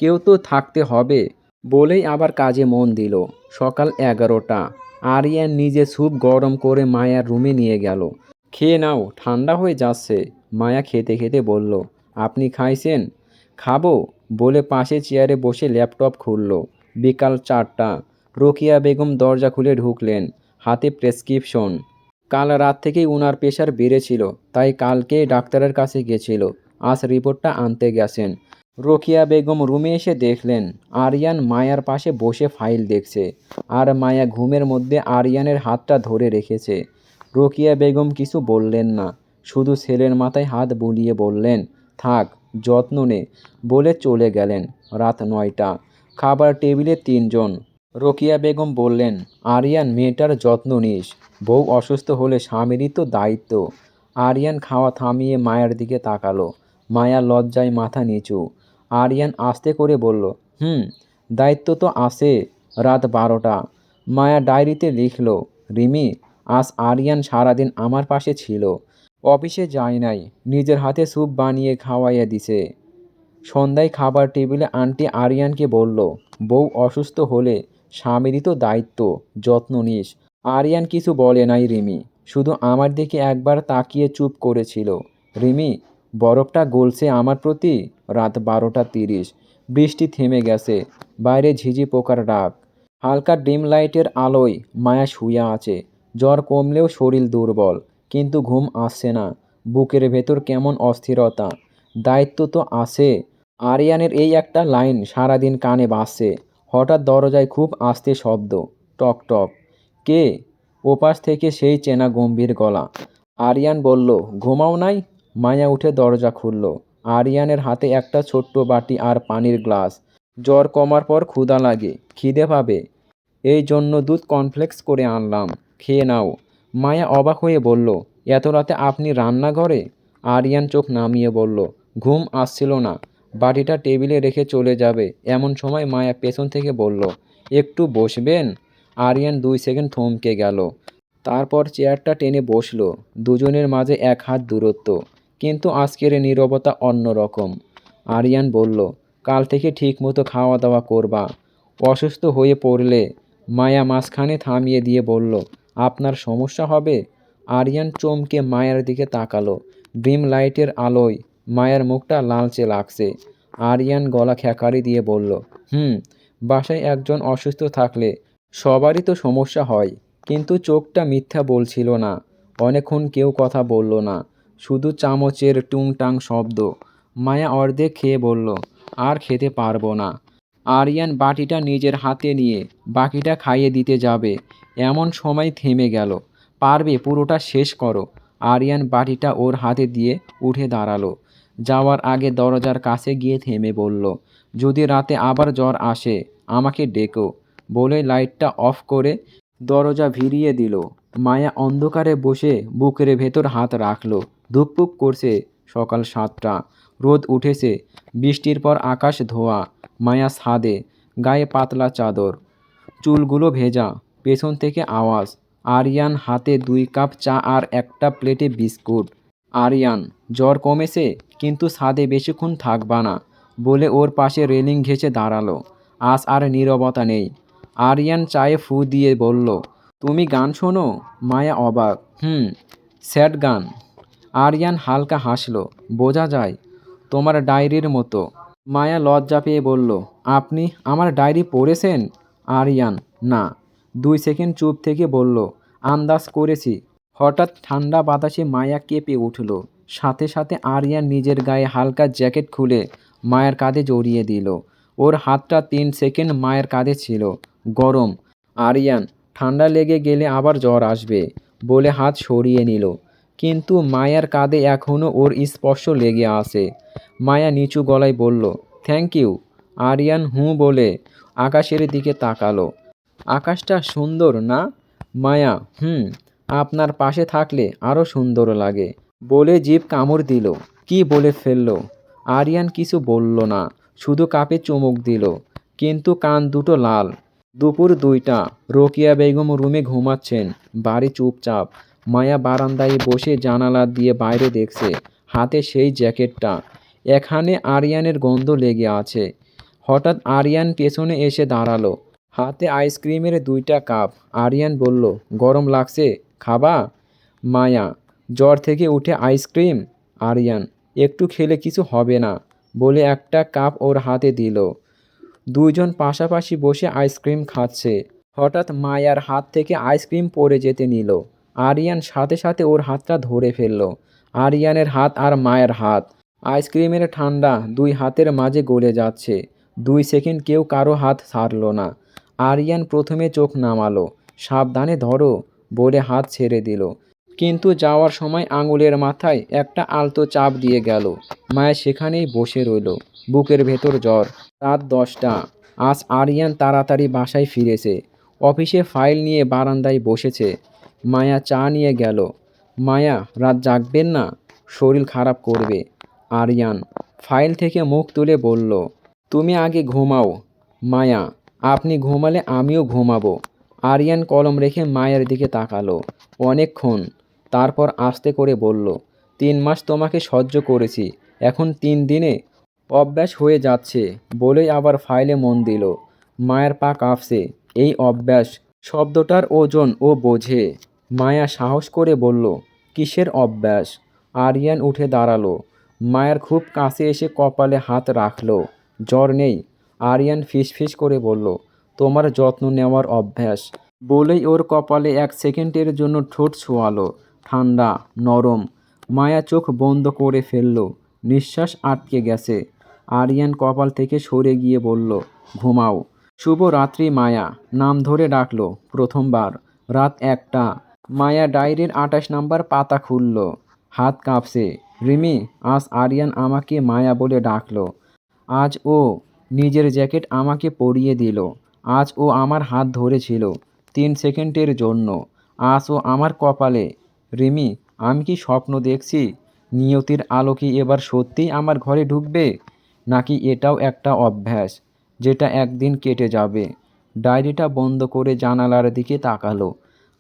কেউ তো থাকতে হবে, বলেই আবার কাজে মন দিল। সকাল 11টা। আরিয়ান নিজে স্যুপ গরম করে মায়ার রুমে নিয়ে গেল। খেয়ে নাও, ঠান্ডা হয়ে যাচ্ছে। মায়া খেতে খেতে বলল, আপনি খাইছেন? খাবো, বলে পাশে চেয়ারে বসে ল্যাপটপ খুলল। বিকাল 4টা। রোকিয়া বেগম দরজা খুলে ঢুকলেন, হাতে প্রেসক্রিপশন। কাল রাত থেকেই উনার প্রেশার বেড়েছিল, তাই কালকেই ডাক্তারের কাছে গেছিল। আজ রিপোর্টটা আনতে গেছেন। রোকিয়া বেগম রুমে এসে দেখলেন আরিয়ান মায়ার পাশে বসে ফাইল দেখছে, আর মায়া ঘুমের মধ্যে আরিয়ানের হাতটা ধরে রেখেছে। রোকিয়া বেগম কিছু বললেন না, শুধু ছেলের মাথায় হাত বুলিয়ে বললেন, থাক, যত্ন নে, বলে চলে গেলেন। রাত 9টা। খাবার টেবিলে 3 জন। রোকিয়া বেগম বললেন, আরিয়ান, মেয়েটার যত্ন নিস, বউ অসুস্থ হলে স্বামীরই তো দায়িত্ব। আরিয়ান খাওয়া থামিয়ে মায়ের দিকে তাকালো। মায়া লজ্জায় মাথা নিচু। আরিয়ান আস্তে করে বলল, দায়িত্ব তো আছে। রাত 12টা। মায়া ডায়েরিতে লিখল, রিমি, আজ আরিয়ান সারাদিন আমার পাশে ছিল। অফিসে যায় নাই, নিজের হাতে স্যুপ বানিয়ে খাওয়াইয়া দিছে। সন্ধ্যায় খাবার টেবিলে আন্টি আরিয়ানকে বলল, বউ অসুস্থ হলে স্বামীরই তো দায়িত্ব, যত্ন নিস। আরিয়ান কিছু বলে নাই রিমি, শুধু আমার দিকে একবার তাকিয়ে চুপ করেছিল। রিমি, বরফটা গলছে আমার প্রতি। রাত 12টা 30। বৃষ্টি থেমে গেছে। বাইরে ঝিঝি পোকার ডাক। হালকা ডিম লাইটের আলোয় মায়া শুয়ে আছে। জ্বর কমলেও শরীর দুর্বল, কিন্তু ঘুম আসছে না। বুকের ভেতর কেমন অস্থিরতা। দায়িত্ব তো আছে। আরিয়ানের এই একটা লাইন সারাদিন কানে বাজছে। হঠাৎ দরজায় খুব আস্তে শব্দ। টক টক। কে? ওপাশ থেকে সেই চেনা গম্ভীর গলা। আরিয়ান বলল, ঘুমাও নাই? মায়া উঠে দরজা খুলল। আরিয়ানের হাতে একটা ছোট্ট বাটি আর পানির গ্লাস। জ্বর কমার পর ক্ষুধা লাগে, খিদে পাবে, এই জন্য দুধ কর্নফ্লেক্স করে আনলাম, খেয়ে নাও। মায়া অবাক হয়ে বলল, এত রাতে আপনি রান্নাঘরে? আরিয়ান চোখ নামিয়ে বলল, ঘুম আসছিল না, বাটিটা টেবিলে রেখে চলে যাবে এমন সময় মায়া পেছন থেকে বলল, একটু বসবেন? আরিয়ান 2 সেকেন্ড থমকে গেল। তারপর চেয়ারটা টেনে বসল। দুজনের মাঝে 1 হাত দূরত্ব, কিন্তু আজকের নীরবতা অন্যরকম। আরিয়ান বলল, কাল থেকে ঠিক মতো খাওয়া দাওয়া করবা, অসুস্থ হয়ে পড়লে। মায়া মাঝখানে থামিয়ে দিয়ে বলল, আপনার সমস্যা হবে? আরিয়ান চমকে মায়ার দিকে তাকালো। ড্রিম লাইটের আলোয় মায়ার মুখটা লালচে লাগছে। আরিয়ান গলা খেকারি দিয়ে বলল, বাসায় একজন অসুস্থ থাকলে সবারই তো সমস্যা হয়। কিন্তু চোখটা মিথ্যা বলছিল না। অনেকক্ষণ কেউ কথা বলল না, শুধু চামচের টুংটাং শব্দ। মায়া অর্ধেক খেয়ে বলল, আর খেতে পারবো না। আরিয়ান বাটিটা নিজের হাতে নিয়ে বাকিটা খাইয়ে দিতে যাবে এমন সময় থেমে গেল। পারবে, পুরোটা শেষ করো। আরিয়ান বাটিটা ওর হাতে দিয়ে উঠে দাঁড়ালো। যাওয়ার আগে দরজার কাছে গিয়ে থেমে বলল, যদি রাতে আবার জ্বর আসে আমাকে ডেকো। বলে লাইটটা অফ করে দরজা ভিড়িয়ে দিল। মায়া অন্ধকারে বসে বুকের ভেতর হাত রাখল। ধুকপুক করছে। সকাল 7টা। রোদ উঠেছে। বৃষ্টির পর আকাশ ধোয়া। মায়া ছাদে, গায়ে পাতলা চাদর, চুলগুলো ভেজা। পেছন থেকে আওয়াজ। আরিয়ান হাতে 2 কাপ চা আর একটা প্লেটে বিস্কুট। আরিয়ান, জ্বর কমেছে? কিন্তু ছাদে বেশিক্ষণ থাকবা না, বলে ওর পাশে রেলিং ঘেঁষে দাঁড়ালো। আজ আর নীরবতা নেই। আরিয়ান চায়ে ফু দিয়ে বলল, তুমি গান শোনো? মায়া অবাক। স্যাড গান। আরিয়ান হালকা হাসলো। বোঝা যায়, তোমার ডায়েরির মতো। মায়া লজ্জা পেয়ে বলল, আপনি আমার ডায়েরি পড়েছেন? আরিয়ান, না। 2 সেকেন্ড চুপ থেকে বলল, আন্দাজ করেছি। হঠাৎ ঠান্ডা বাতাসে মায়া কেঁপে উঠল। সাথে সাথে আরিয়ান নিজের গায়ে হালকা জ্যাকেট খুলে মায়ের কাঁধে জড়িয়ে দিল। ওর হাতটা 3 সেকেন্ড মায়ের কাঁধে ছিল, গরম। আরিয়ান, ঠান্ডা লেগে গেলে আবার জ্বর আসবে, বলে হাত সরিয়ে নিল। কিন্তু মায়ার কাঁধে এখনও ওর স্পর্শ লেগে আছে। মায়া নিচু গলায় বলল, থ্যাংক ইউ। আরিয়ান বলে আকাশের দিকে তাকালো। আকাশটা সুন্দর না? মায়া, আপনার পাশে থাকলে আরও সুন্দর লাগে, বলে জিভ কামড় দিল। কি বলে ফেলল? আরিয়ান কিছু বলল না, শুধু কাপে চুমুক দিল। কিন্তু কান দুটো লাল। দুপুর 2টা। রোকিয়া বেগম রুমে ঘুমাচ্ছেন। বাড়ি চুপচাপ। মায়া বারান্দায় বসে জানালা দিয়ে বাইরে দেখছে। হাতে সেই জ্যাকেটটা। এখানে আরিয়ানের গন্ধ লেগে আছে। হঠাৎ আরিয়ান পেছনে এসে দাঁড়ালো। হাতে আইসক্রিমের 2টা কাপ। আরিয়ান বলল, গরম লাগছে, খাবা? মায়া, জ্বর থেকে উঠে আইসক্রিম? আরিয়ান, একটু খেলে কিছু হবে না, বলে একটা কাপ ওর হাতে দিল। দুইজন পাশাপাশি বসে আইসক্রিম খাচ্ছে। হঠাৎ মায়ার হাত থেকে আইসক্রিম পড়ে যেতে নিল। আরিয়ান সাথে সাথে ওর হাতটা ধরে ফেলল। আরিয়ানের হাত আর মায়ের হাত আইসক্রিমের ঠান্ডা 2 হাতের মাঝে গলে যাচ্ছে। 2 সেকেন্ড কেউ কারো হাত ছাড়ল না। আরিয়ান প্রথমে চোখ নামালো। সাবধানে ধরো, বলে হাত ছেড়ে দিল। কিন্তু যাওয়ার সময় আঙুলের মাথায় একটা আলতো চাপ দিয়ে গেল। মায়া সেখানেই বসে রইল, বুকের ভেতর জ্বর। রাত 10টা। আজ আরিয়ান তাড়াতাড়ি বাসায় ফিরেছে। অফিসে ফাইল নিয়ে বারান্দায় বসেছে। মায়া চা নিয়ে গেল। মায়া, রাত জাগবেন না, শরীর খারাপ করবে। আরিয়ান ফাইল থেকে মুখ তুলে বলল, তুমি আগে ঘুমাও। মায়া, আপনি ঘুমালে আমিও ঘুমাবো। আরিয়ান কলম রেখে মায়ের দিকে তাকালো অনেকক্ষণ। তারপর আস্তে করে বলল, 3 মাস তোমাকে সহ্য করেছি, এখন 3 দিনে অভ্যাস হয়ে যাচ্ছে, বলেই আবার ফাইলে মন দিল। মায়ের পা কাঁপছে। এই অভ্যাস শব্দটার ওজন ও বোঝে। মায়া সাহস করে বলল, কিসের অভ্যাস? আরিয়ান উঠে দাঁড়ালো। মায়ের খুব কাছে এসে কপালে হাত রাখল। জ্বর নেই। আরিয়ান ফিসফিস করে বলল, তোমার যত্ন নেওয়ার অভ্যাস। বলেই ওর কপালে 1 সেকেন্ডের জন্য ঠোঁট ছোঁয়ালো। ঠান্ডা, নরম। মায়া চোখ বন্ধ করে ফেলল। নিঃশ্বাস আটকে গেছে। আরিয়ান কপাল থেকে সরে গিয়ে বলল, ঘুমাও। শুভ রাত্রি। মায়া নাম ধরে ডাকলো প্রথমবার। রাত 1টা। মায়া ডায়েরির 28 নম্বর পাতা খুলল। হাত কাঁপছে। রিমি, আজ আরিয়ান আমাকে মায়া বলে ডাকলো। আজ ও নিজের জ্যাকেট আমাকে পরিয়ে দিল। আজ ও আমার হাত ধরেছিল 3 সেকেন্ডের জন্য। আজ ও আমার কপালে। রিমি, আমি কি স্বপ্ন দেখছি? নিয়তির আলো কি এবার সত্যিই আমার ঘরে ঢুকবে? নাকি এটাও একটা অভ্যাস যেটা একদিন কেটে যাবে? ডায়েরিটা বন্ধ করে জানালার দিকে তাকালো।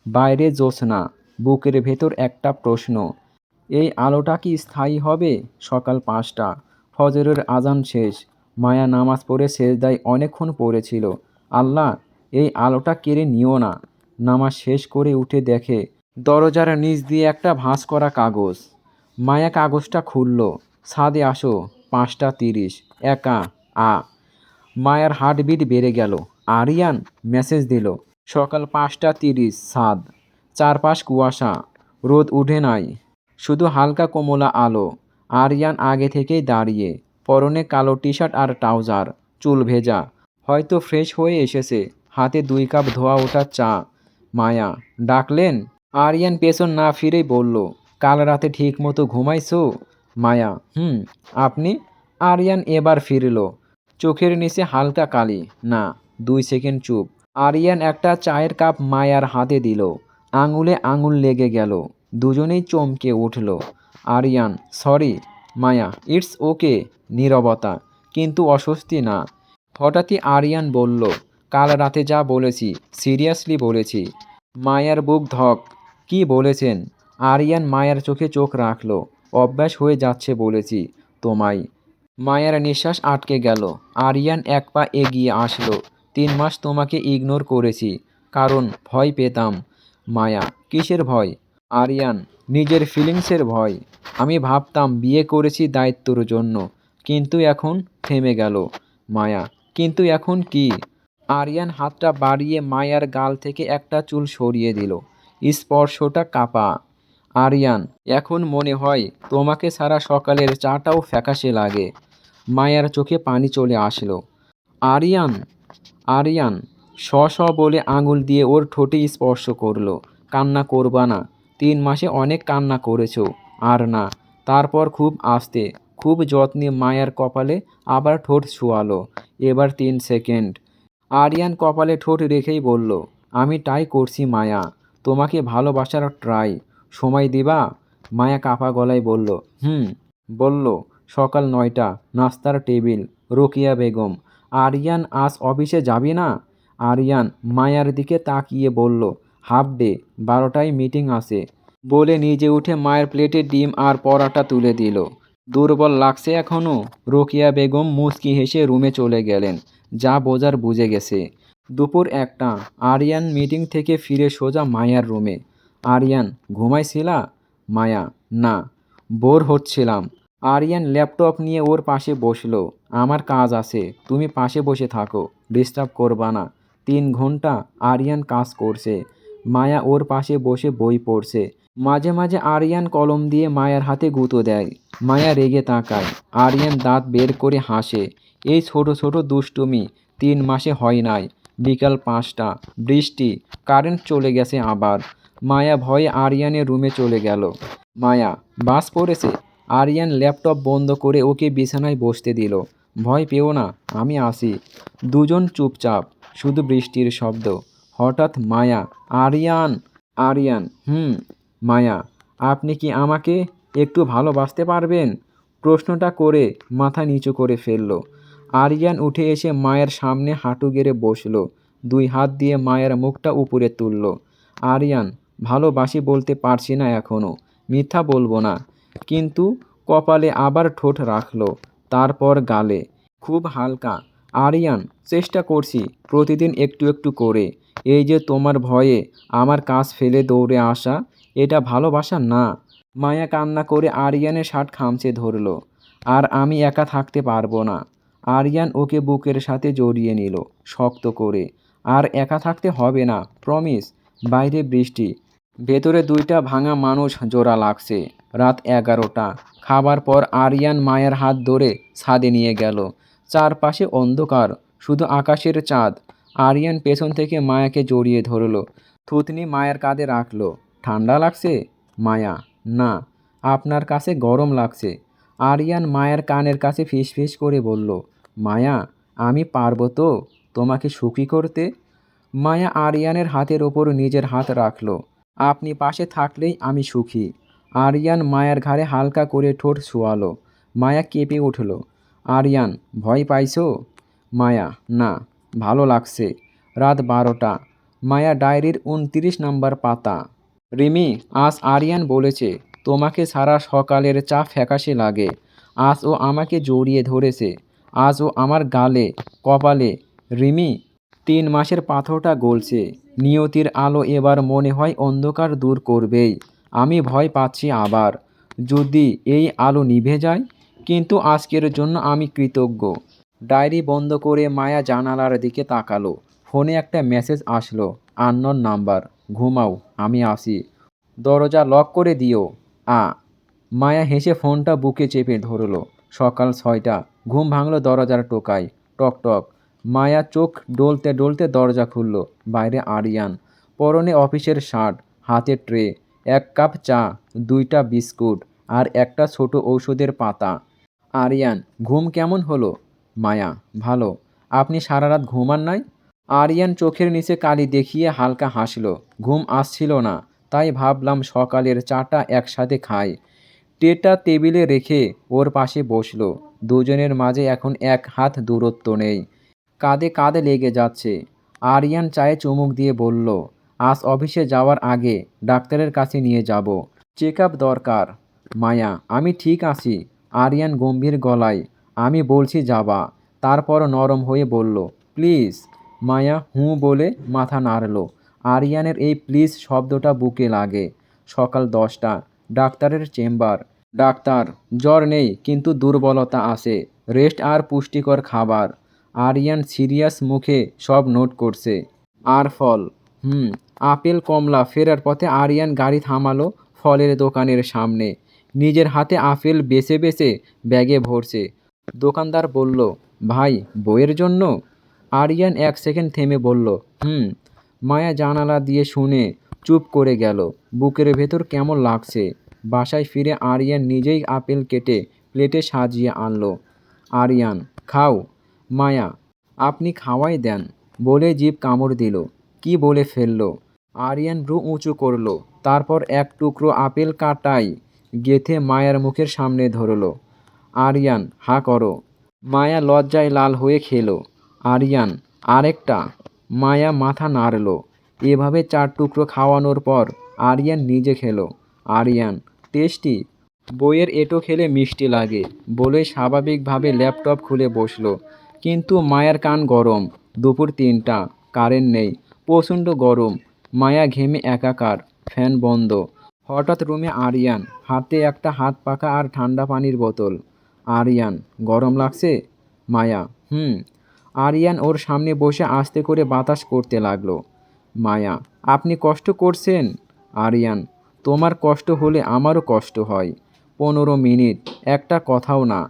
বাইরে জ্যোৎস্না, বুকের ভেতর একটা প্রশ্ন, এই আলোটা কি স্থায়ী হবে? সকাল ৫টা, ফজরের আজান শেষ। মায়া নামাজ পড়ে সেজদায় অনেকক্ষণ পড়েছিল। আল্লাহ, এই আলোটা কেড়ে নিও না। নামাজ শেষ করে উঠে দেখে দরজার নিচ দিয়ে একটা ভাঁজ করা কাগজ। মায়া কাগজটা খুলল। ছাদে আসো, ৫টা ৩০, একা, আ। মায়ার হার্টবিট বেড়ে গেল। আরিয়ান মেসেজ দিল। সকাল ৫টা ৩০, ছাদ, চারপাশ কুয়াশা, রোদ উঠে নাই, শুধু হালকা কমলা আলো। আরিয়ান আগে থেকেই দাঁড়িয়ে, পরনে কালো টি শার্ট আর ট্রাউজার, চুল ভেজা, হয়তো ফ্রেশ হয়ে এসেছে। হাতে ২ কাপ ধোয়া ওঠা চা। মায়া, ডাকলেন? আরিয়ান পেছন না ফিরেই বলল, কাল রাতে ঠিক মতো ঘুমাইছো? মায়া, হুম। আপনি? আরিয়ান এবার ফিরল। চোখের নিচে হালকা কালি। না। ২ সেকেন্ড চুপ। আরিয়ান একটা চায়ের কাপ মায়ার হাতে দিল। আঙুলে আঙুল লেগে গেল। দুজনেই চমকে উঠল। Aryan, sorry. Maya, it's okay. নীরবতা, কিন্তু অস্বস্তি না। হঠাৎই আরিয়ান বলল, কাল রাতে যা বলেছি, সিরিয়াসলি বলেছি। মায়ার বুক ধক। কি বলেছেন? আরিয়ান মায়ার চোখে চোখ রাখল। অভ্যাস হয়ে যাচ্ছে বলেছি তোমায়। মায়ার নিঃশ্বাস আটকে গেল। আরিয়ান ১ পা এগিয়ে আসলো। ৩ মাস তোমাকে ইগনোর করেছি, কারণ ভয় পেতাম। মায়া, কিসের ভয়? আরিয়ান, নিজের ফিলিংসের ভয়। আমি ভাবতাম বিয়ে করেছি দায়িত্বর জন্য, কিন্তু এখন। থেমে গেল। মায়া, কিন্তু এখন কি? আরিয়ান হাতটা বাড়িয়ে মায়ার গাল থেকে একটা চুল সরিয়ে দিল। স্পর্শটা কাঁপা। আরিয়ান, এখন মনে হয় তোমাকে ছাড়া সকালের চাটাও ফ্যাকাশে লাগে। মায়ার চোখে পানি চলে আসলো। আরিয়ান, আরিয়ান, বলে আঙুল দিয়ে ওর ঠোঁটে স্পর্শ করলো। কান্না করবা না। ৩ মাসে অনেক কান্না করেছো। আর না। তারপর খুব আস্তে, খুব যত্নে মায়ার কপালে আবার ঠোঁট ছোঁয়ালো। এবার ৩ সেকেন্ড। আরিয়ান কপালে ঠোঁট রেখেই বলল, আমি ট্রাই করছি মায়া, তোমাকে ভালোবাসার ট্রাই। সময় দিবা? মায়া কাঁপা গলায় বলল, হুম। বলল, সকাল ৯টা, নাস্তার টেবিল, রোকিয়া বেগম। আরিয়ান, আজ অফিসে যাবি না? আরিয়ান মায়ার দিকে তাকিয়ে বলল, হাফ ডে, ১২টায় মিটিং আছে। বলে নিজে উঠে মায়ের প্লেটে ডিম আর পরাটা তুলে দিল। দুর্বল লাগছে এখনো? রোকিয়া বেগম মুচকি হেসে রুমে চলে গেলেন। যা বোঝার বুঝে গেছে। দুপুর ১টা, আরিয়ান মিটিং থেকে ফিরে সোজা মায়ার রুমে। আরিয়ান, ঘুমাইছিলা? মায়া, না, বোর হচ্ছিলাম। আরিয়ান ল্যাপটপ নিয়ে ওর পাশে বসলো। আমার কাজ আছে, তুমি পাশে বসে থাকো, ডিস্টার্ব করবা না। ৩ ঘন্টা আরিয়ান কাজ করছে। মায়া ওর পাশে বসে বই পড়ছে। মাঝে মাঝে আরিয়ান কলম দিয়ে মায়ার হাতে গুঁতো দেয়। মায়া রেগে তাকায়। আরিয়ান দাঁত বের করে হাসে। এই ছোট ছোট দুষ্টুমি ৩ মাসে হয় নাই। বিকাল ৫টা, বৃষ্টি, কারেন্ট চলে গেছে আবার। মায়া ভয়ে আরিয়ানের রুমে চলে গেল। মায়া, বাস পড়েছে। আরিয়ান ল্যাপটপ বন্ধ করে ওকে বিছানায় বসতে দিল। ভয় পেও না, আমি আছি। দুজন চুপচাপ, শুধু বৃষ্টির শব্দ। হঠাৎ মায়া, আরিয়ান। আরিয়ান, হুম। মায়া, আপনি কি আমাকে একটু ভালোবাসতে পারবেন? প্রশ্নটা করে মাথা নিচু করে ফেলল। আরিয়ান উঠে এসে মায়ের সামনে হাঁটু গেড়ে বসল। ২ হাত দিয়ে মায়ের মুখটা উপরে তুলল। আরিয়ান, ভালোবাসি বলতে পারছি না এখনো, মিথ্যা বলবো না। কিন্তু কপালে আবার ঠোঁট রাখল, তারপর গালে, খুব হালকা। আরিয়ান, চেষ্টা করছি প্রতিদিন একটু একটু করে। এই যে তোমার ভয়ে আমার কাজ ফেলে দৌড়ে আসা, এটা ভালোবাসা না। মায়া কান্না করে আরিয়ানের শার্ট খামচে ধরল। আর আমি একা থাকতে পারবো না। আরিয়ান ওকে বুকের সাথে জড়িয়ে নিল শক্ত করে। আর একা থাকতে হবে না, প্রমিস। বাইরে বৃষ্টি, ভেতরে ২টা ভাঙা মানুষ জোড়া লাগছে। রাত ১১টা। খাবার পর আরিয়ান মায়ের হাত ধরে ছাদে নিয়ে গেল। চারপাশে অন্ধকার, শুধু আকাশের চাঁদ। আরিয়ান পেছন থেকে মায়াকে জড়িয়ে ধরল। থুতনি মায়ের কাঁধে রাখল। ঠান্ডা লাগছে? মায়া, না, আপনার কাছে গরম লাগছে। আরিয়ান মায়ের কানের কাছে ফিসফিস করে বলল, মায়া, আমি পারবো তো তোমাকে সুখী করতে? মায়া আরিয়ানের হাতের ওপর নিজের হাত রাখল। আপনি পাশে থাকলেই আমি সুখী। আরিয়ান মায়ের ঘাড়ে হালকা করে ঠোঁট ছোঁয়ালো। মায়া কেঁপে উঠল। আরিয়ান, ভয় পাইছো? মায়া, না, ভালো লাগছে। রাত 12টা। মায়া ডায়েরির 29 নাম্বার পাতা। রিমি, আজ আরিয়ান বলেছে তোমাকে সারা সকালের চা ফ্যাকাশে লাগে। আজ ও আমাকে জড়িয়ে ধরেছে। আজ ও আমার গালে, কপালে। রিমি, 3 মাসের পাথরটা গলছে। নিয়তির আলো এবার মনে হয় অন্ধকার দূর করবেই। আমি ভয় পাচ্ছি আবার, যদি এই আলো নিভে যায়। কিন্তু আজকের জন্য আমি কৃতজ্ঞ। ডায়েরি বন্ধ করে মায়া জানালার দিকে তাকালো। ফোনে একটা মেসেজ আসলো, আননোন নাম্বার। ঘুমাও, আমি আসি। দরজা লক করে দিও। আ মায়া হেসে ফোনটা বুকে চেপে ধরলো। সকাল 6টা। ঘুম ভাঙল দরজার টোকায়। টক টক। মায়া চোখ ডলতে ডলতে দরজা খুলল। বাইরে আরিয়ান, পরনে অফিসের শার্ট, হাতে ট্রে, 1 কাপ চা, 2টা বিস্কুট আর একটা ছোট ঔষধের পাতা। আরিয়ান, ঘুম কেমন হলো? মায়া, ভালো। আপনি সারা রাত ঘুমান নাই? আরিয়ান চোখের নিচে কালি দেখিয়ে হালকা হাসল। ঘুম আসছিল না, তাই ভাবলাম সকালের চাটা একসাথে খাই। ট্রেটা টেবিলে রেখে ওর পাশে বসল। দুজনের মাঝে এখন 1 হাত দূরত্ব নেই। কাঁধে কাঁধে লেগে যাচ্ছে। আরিয়ান চায়ে চুমুক দিয়ে বলল, আজ অফিসে যাওয়ার আগে ডাক্তারের কাছে নিয়ে যাব। চেক আপ দরকার। মায়া, আমি ঠিক আছি। আরিয়ান গম্ভীর গলায়, আমি বলছি যাবা। তারপর নরম হয়ে বলল, প্লিজ। মায়া হুঁ বলে মাথা নাড়ল। আরিয়ানের এই প্লিজ শব্দটা বুকে লাগে। সকাল 10টা। ডাক্তারের চেম্বার। ডাক্তার, জ্বর নেই কিন্তু দুর্বলতা আছে। রেস্ট আর পুষ্টিকর খাবার। আরিয়ান সিরিয়াস মুখে সব নোট করছে। আর ফল? আপেল কমলা। ফেরার পথে আরিয়ান গাড়ি থামালো ফলের দোকানের সামনে। নিজের হাতে আপেল বেছে বেছে ব্যাগে ভরছে। দোকানদার বলল, ভাই, বইয়ের জন্য? আরিয়ান 1 সেকেন্ড থেমে বলল, হুম। মায়া জানালা দিয়ে শুনে চুপ করে গেল। বুকের ভেতর কেমন লাগছে। বাসায় ফিরে আরিয়ান নিজেই আপেল কেটে প্লেটে সাজিয়ে আনলো। আরিয়ান, খাও। মায়া, আপনি খাওয়াই দেন। বলে জিভ কামড় দিল। কি বলে ফেলল? আরিয়ান ভ্রু উঁচু করল। তারপর এক টুকরো আপেল কাটাই গেথে মায়ার মুখের সামনে ধরল। আরিয়ান, হা করো। মায়া লজ্জায় লাল হয়ে খেলো। আরিয়ান, আরেকটা। মায়া মাথা নাড়ল। এভাবে 4 টুকরো খাওয়ানোর পর আরিয়ান নিজে খেলো। আরিয়ান, টেস্টি। বইয়ের এঁটো খেলে মিষ্টি লাগে বলে স্বাভাবিকভাবে ল্যাপটপ খুলে বসলো। কিন্তু মায়ের কান গরম। দুপুর 3টা। কারেন্ট নেই। প্রচণ্ড গরম। মায়া ঘেমে একাকার। ফ্যান বন্ধ। হঠাৎ রুমে আরিয়ান, হাতে একটা হাত পাখা আর ঠান্ডা পানির বোতল। আরিয়ান, গরম লাগছে? মায়া, হুম। আরিয়ান ওর সামনে বসে আস্তে করে বাতাস করতে লাগলো। মায়া, আপনি কষ্ট করছেন? আরিয়ান, তোমার কষ্ট হলে আমারও কষ্ট হয়। 15 মিনিট, একটা কথাও না,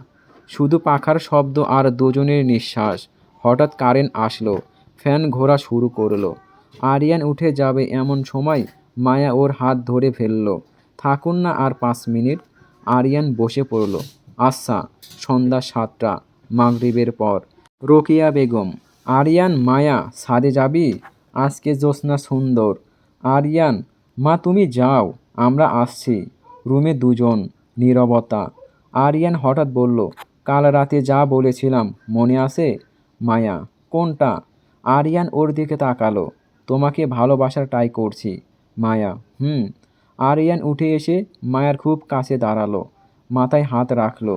শুধু পাখার শব্দ আর দুজনের নিঃশ্বাস। হঠাৎ কারেন্ট আসলো। ফ্যান ঘোরা শুরু করলো। আরিয়ান উঠে যাবে এমন সময় মায়া ওর হাত ধরে ফেলল। থাকুন না আর 5 মিনিট। আরিয়ান বসে পড়ল। আচ্ছা। সন্ধ্যা 7টা। মাগরিবের পর। রোকেয়া বেগম। আরিয়ান, মায়া, ছাদে যাবি? আজকে জ্যোৎস্না সুন্দর। আরিয়ান, মা তুমি যাও, আমরা আসছি। রুমে দুজন। নীরবতা। আরিয়ান হঠাৎ বলল, কাল রাতে যা বলেছিলাম মনে আছে? মায়া, কোনটা? আরিয়ান ওর দিকে তাকালো। তোমাকে ভালোবাসার ট্রাই করছি। মায়া, হুম। আরিয়ান উঠে এসে মায়ার খুব কাছে দাঁড়ালো। মাথায় হাত রাখলো।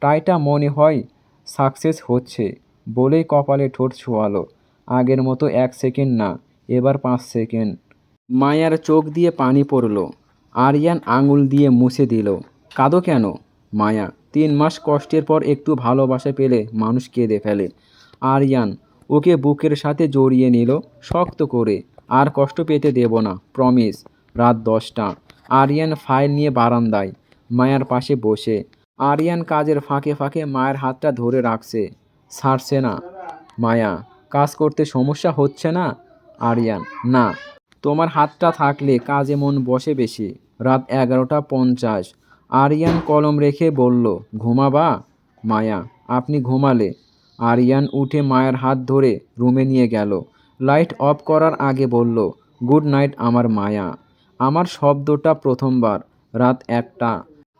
ট্রাইটা মনে হয় সাকসেস হচ্ছে বলেই কপালে ঠোঁট ছোঁয়ালো। আগের মতো 1 সেকেন্ড না, এবার 5 সেকেন্ড। মায়ার চোখ দিয়ে পানি পড়ল। আরিয়ান আঙুল দিয়ে মুছে দিল। কাঁদো কেন? মায়া, 3 মাস কষ্টের পর একটু ভালোবাসা পেলে মানুষ কেঁদে ফেলে। আরিয়ান ওকে বুকের সাথে জড়িয়ে নিল শক্ত করে। আর কষ্ট পেতে দেব না, প্রমিস। রাত 10টা। আরিয়ান ফাইল নিয়ে বারান্দায় মায়ার পাশে বসে। আরিয়ান কাজের ফাঁকে ফাঁকে মায়ের হাতটা ধরে রাখছে, ছাড়ছে না। মায়া, কাজ করতে সমস্যা হচ্ছে না? আরিয়ান, না। তোমার হাতটা থাকলে কাজে মন বসে বেশি। রাত 11টা 50। আরিয়ান কলম রেখে বলল, ঘুমাবা? মায়া, আপনি ঘুমালে। আরিয়ান উঠে মায়ের হাত ধরে রুমে নিয়ে গেল। লাইট অফ করার আগে বলল, গুড নাইট আমার মায়া। আমার শব্দটা প্রথমবার। রাত 1টা।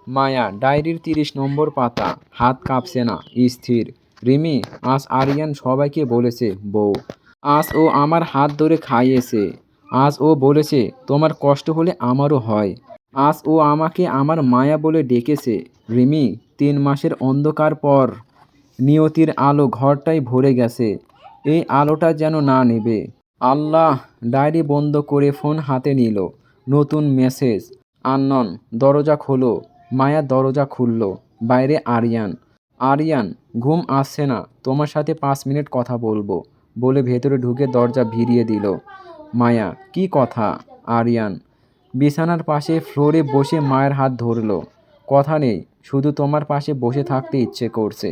মায়া ডায়েরির 30 নম্বর পাতা, হাত কাঁপছে না, স্থির। রিমি, আজ আরিয়ান সবাইকে বলেছে বউ। আজ ও আমার হাত ধরে খাইয়েছে। আজ ও বলেছে তোমার কষ্ট হলে আমারও হয়। আজ ও আমাকে আমার মায়া বলে ডেকেছে। রিমি, 3 মাসের অন্ধকার পর নিয়তির আলো ঘরটাই ভরে গেছে। এই আলোটা যেন না নেবে। আল্লাহ। ডায়েরি বন্ধ করে ফোন হাতে নিল। নতুন মেসেজ। আননন। দরজা খোলো। মায়া দরজা খুলল। বাইরে আরিয়ান। আরিয়ান, ঘুম আসছে না, তোমার সাথে 5 মিনিট কথা বলবো, বলে ভেতরে ঢুকে দরজা ভিড়িয়ে দিল। মায়া, কি কথা? আরিয়ান বিছানার পাশে ফ্লোরে বসে মায়ের হাত ধরল। কথা নেই, শুধু তোমার পাশে বসে থাকতে ইচ্ছে করছে।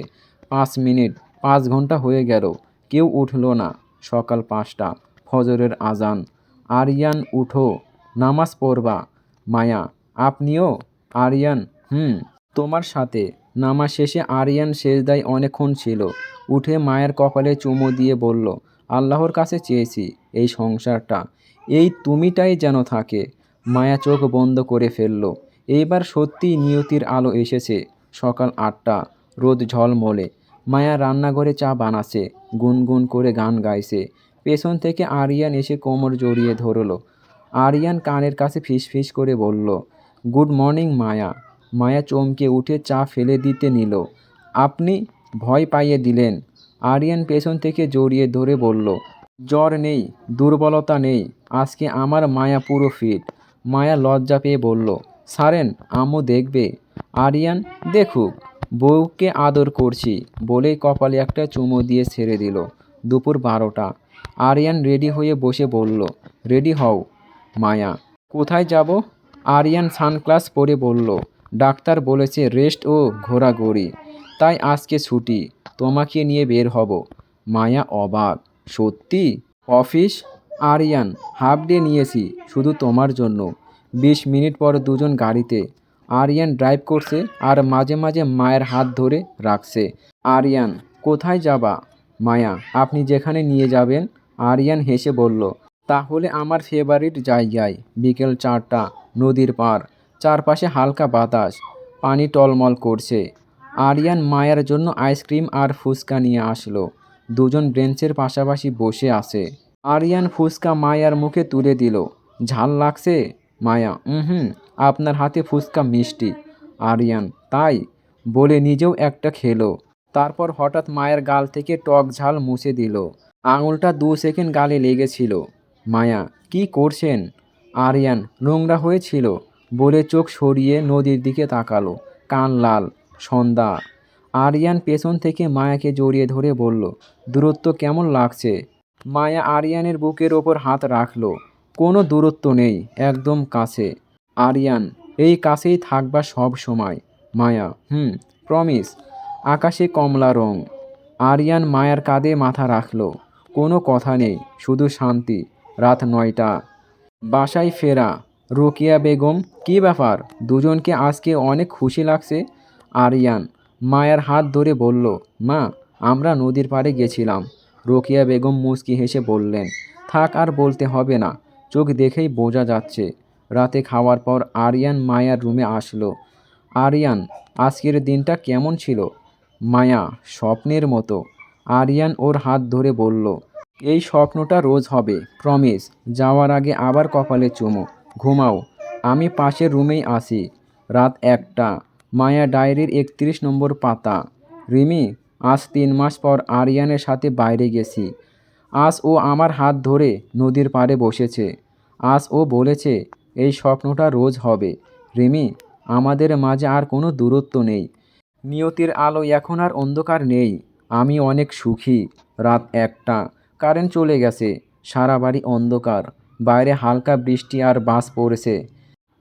5 মিনিট, 5 ঘন্টা হয়ে গেল, কেউ উঠল না। সকাল 5টা, ফজরের আজান। আরিয়ান, উঠো, নামাজ পড়বা। মায়া, আপনিও? আরিয়ান, তোমার সাথে। নামাজ শেষে আরিয়ান সেজদায় অনেকক্ষণ ছিল। উঠে মায়ের কপালে চুমু দিয়ে বলল, আল্লাহর কাছে চেয়েছি এই সংসারটা, এই তুমিটাই যেন থাকে। মায়া চোখ বন্ধ করে ফেলল। এইবার সত্যিই নিয়তির আলো এসেছে। সকাল 8টা, রোদ ঝলমলে। মায়া রান্নাঘরে চা বানাচ্ছে, গুনগুন করে গান গাইছে। পেছন থেকে আরিয়ান এসে কোমর জড়িয়ে ধরল। আরিয়ান কানের কাছে ফিসফিস করে বলল, গুড মর্নিং মায়া। মায়া চমকে উঠে চা ফেলে দিতে নিল। আপনি? ভয় পাইয়ে দিলেন। আরিয়ান পেছন থেকে জড়িয়ে ধরে বলল, জ্বর নেই, দুর্বলতা নেই, আজকে আমার মায়া পুরো ফিট। মায়া লজ্জা পেয়ে বলল, ছাড়েন, আম্মু দেখবে। আরিয়ান, দেখুক, বউকে আদর করছি, বলেই কপালে একটা চুমু দিয়ে ছেড়ে দিল। দুপুর 12টা। আরিয়ান রেডি হয়ে বসে বলল, রেডি হও। মায়া, কোথায় যাব? আরিয়ান সানগ্লাস পরে বলল, ডাক্তার বলেছে রেস্ট ও ঘোরাঘুরি, তাই আজকে ছুটি, তোমাকে নিয়ে বের হব। মায়া অবাক, সত্যি? অফিস? আরিয়ান, হাফ ডে নিয়েছি শুধু তোমার জন্য। 20 মিনিট পর দুজন গাড়িতে। আরিয়ান ড্রাইভ করছে আর মাঝে মাঝে মায়ের হাত ধরে রাখছে। আরিয়ান, কোথায় যাবা? মায়া, আপনি যেখানে নিয়ে যাবেন। আরিয়ান হেসে বলল, তাহলে আমার ফেভারিট জায়গায়। বিকেল 4টা, নদীর পার, চারপাশে হালকা বাতাস, পানি টলমল করছে। আরিয়ান মায়ের জন্য আইসক্রিম আর ফুচকা নিয়ে আসলো। দুজন বেঞ্চের পাশাপাশি বসে আছে। আরিয়ান ফুচকা মায়ার মুখে তুলে দিল। ঝাল লাগছে? মায়া, আপনার হাতে ফুচকা মিষ্টি। আরিয়ান, তাই? বলে নিজেও একটা খেলো। তারপর হঠাৎ মায়ের গাল থেকে টক ঝাল মুছে দিল। আঙুলটা 2 সেকেন্ড গালে লেগেছিল। মায়া, কি করছেন? আরিয়ান, নোংরা হয়েছিল, বলে চোখ সরিয়ে নদীর দিকে তাকালো। কান লাল। সন্ধ্যা। আরিয়ান পেছন থেকে মায়াকে জড়িয়ে ধরে বলল, দূরত্ব কেমন লাগছে? মায়া আরিয়ানের বুকের ওপর হাত রাখল। কোনো দূরত্ব নেই, একদম কাছে। আরিয়ান, এই কাছেই থাকবা সব সময়। মায়া, প্রমিস। আকাশে কমলা রং। আরিয়ান মায়ার কাঁধে মাথা রাখল। কোনো কথা নেই, শুধু শান্তি। রাত 9টা। বাসায় ফেরা। রোকেয়া বেগম, কী ব্যাপার, দুজনকে আজকে অনেক খুশি লাগছে। আরিয়ান মায়ের হাত ধরে বলল, মা, আমরা নদীর পাড়ে গেছিলাম। রোকেয়া বেগম মুচকি হেসে বললেন, থাক, আর বলতে হবে না, চোখ দেখেই বোঝা যাচ্ছে। রাতে খাওয়ার পর আরিয়ান মায়ার রুমে আসলো। আরিয়ান, আজকের দিনটা কেমন ছিল? মায়া, স্বপ্নের মতো। আরিয়ান ওর হাত ধরে বলল, এই স্বপ্নটা রোজ হবে, প্রমিস। যাওয়ার আগে আবার কপালে চুমু। ঘুমাও, আমি পাশের রুমেই আছি। রাত 1টা। মায়া ডায়েরির 31 নম্বর পাতা। রিমি, আজ 3 মাস পর আরিয়ানের সাথে বাইরে গেছি। আজ ও আমার হাত ধরে নদীর পাড়ে বসেছে। আজ ও বলেছে এই স্বপ্নটা রোজ হবে। রিমি, আমাদের মাঝে আর কোনো দূরত্ব নেই। নিয়তির আলো এখন আর অন্ধকার নেই। আমি অনেক সুখী। রাত 1টা। কারেন্ট চলে গেছে। সারা বাড়ি অন্ধকার। বাইরে হালকা বৃষ্টি আর বাজ পড়েছে।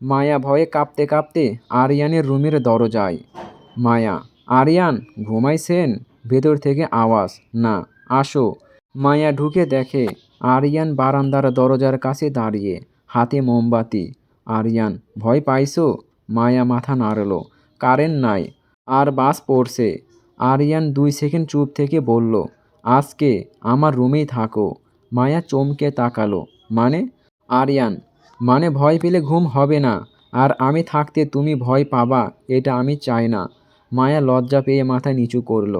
মায়া ভয়ে কাঁপতে কাঁপতে আরিয়ানের রুমের দরজায়। মায়া, আরিয়ান, ঘুমাইছেন? ভেতর থেকে আওয়াজ, না, আসো। মায়া ঢুকে দেখে আরিয়ান বারান্দার দরজার কাছে দাঁড়িয়ে, হাতে মোমবাতি। আরিয়ান, ভয় পাইছো? মায়া মাথা নাড়ল। কারেন্ট নাই, আর বাস পড়ছে। আরিয়ান 2 সেকেন্ড চুপ থেকে বলল, আজকে আমার রুমেই থাকো। মায়া চমকে তাকালো। মানে? আরিয়ান, মানে ভয় পেলে ঘুম হবে না। আর আমি থাকতে তুমি ভয় পাবা এটা আমি চাই না। মায়া লজ্জা পেয়ে মাথা নিচু করল।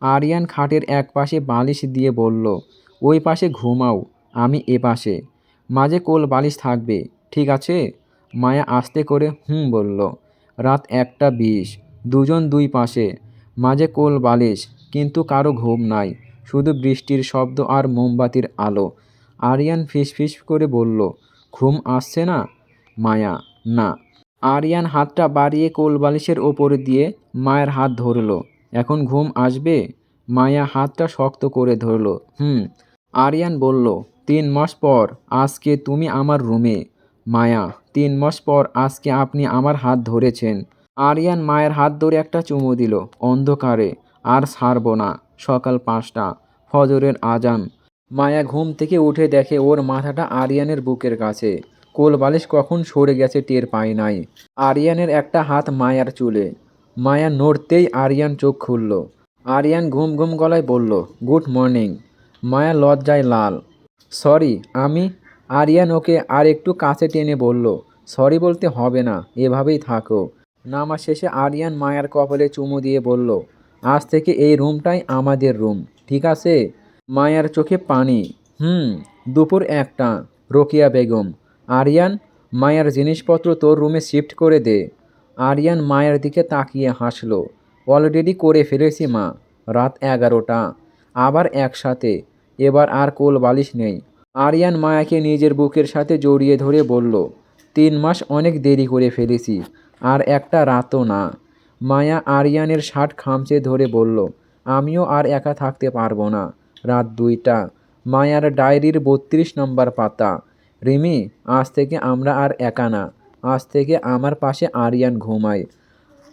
আরিয়ান খাটের এক পাশে বালিশ দিয়ে বলল, ওই পাশে ঘুমাও, আমি এ পাশে। মাঝে কোল বালিশ থাকবে, ঠিক আছে? মায়া আস্তে করে হুম বলল। রাত 1:20, দুজন দুই পাশে, মাঝে কোল বালিশ, কিন্তু কারো ঘুম নাই, শুধু বৃষ্টির শব্দ আর মোমবাতির আলো। আরিয়ান ফিসফিস করে বলল, ঘুম আসছে না? মায়া, না। আরিয়ান হাতটা বাড়িয়ে কোল বালিশের ওপরে দিয়ে মায়ের হাত ধরল। এখন ঘুম আসবে? মায়া হাতটা শক্ত করে ধরল। হুম। আরিয়ান বলল, 3 মাস পর আজকে তুমি আমার রুমে। মায়া, 3 মাস পর আজকে আপনি আমার হাত ধরেছেন। আরিয়ান মায়ের হাত ধরে একটা চুমু দিল অন্ধকারে। আর ছাড়ব না। সকাল 5টা, ফজরের আজান। মায়া ঘুম থেকে উঠে দেখে ওর মাথাটা আরিয়ানের বুকের কাছে। কোল বালিশ কখন সরে গেছে টের পায় নাই। আরিয়ানের একটা হাত মায়ার চুলে। মায়া নড়তেই আরিয়ান চোখ খুলল। আরিয়ান ঘুম ঘুম গলায় বলল, গুড মর্নিং। মায়া লজ্জায় লাল। সরি, আমি। আরিয়ান ওকে আর একটু কাছে টেনে বলল, সরি বলতে হবে না, এভাবেই থাকো। নামাজ শেষে আরিয়ান মায়ার কপালে চুমু দিয়ে বলল, আজ থেকে এই রুমটাই আমাদের রুম, ঠিক আছে? মায়ার চোখে পানি। হুম। দুপুর 1টা, রোকেয়া বেগম। আরিয়ান, মায়ার জিনিসপত্র তোর রুমে শিফট করে দে। আরিয়ান মায়ের দিকে তাকিয়ে হাসল। অলরেডি করে ফেলেছি মা। রাত 11টা। আবার একসাথে। এবার আর কোল বালিশ নেই। আরিয়ান মায়াকে নিজের বুকের সাথে জড়িয়ে ধরে বলল, 3 মাস অনেক দেরি করে ফেলেছি, আর একটা রাতও না। মায়া আরিয়ানের শার্ট খামচে ধরে বলল, আমিও আর একা থাকতে পারবো না। রাত 2টা। মায়ার ডায়েরির 32 নম্বর পাতা। রিমি, আজ থেকে আমরা আর একা না। আজ থেকে আমার পাশে আরিয়ান ঘুমায়।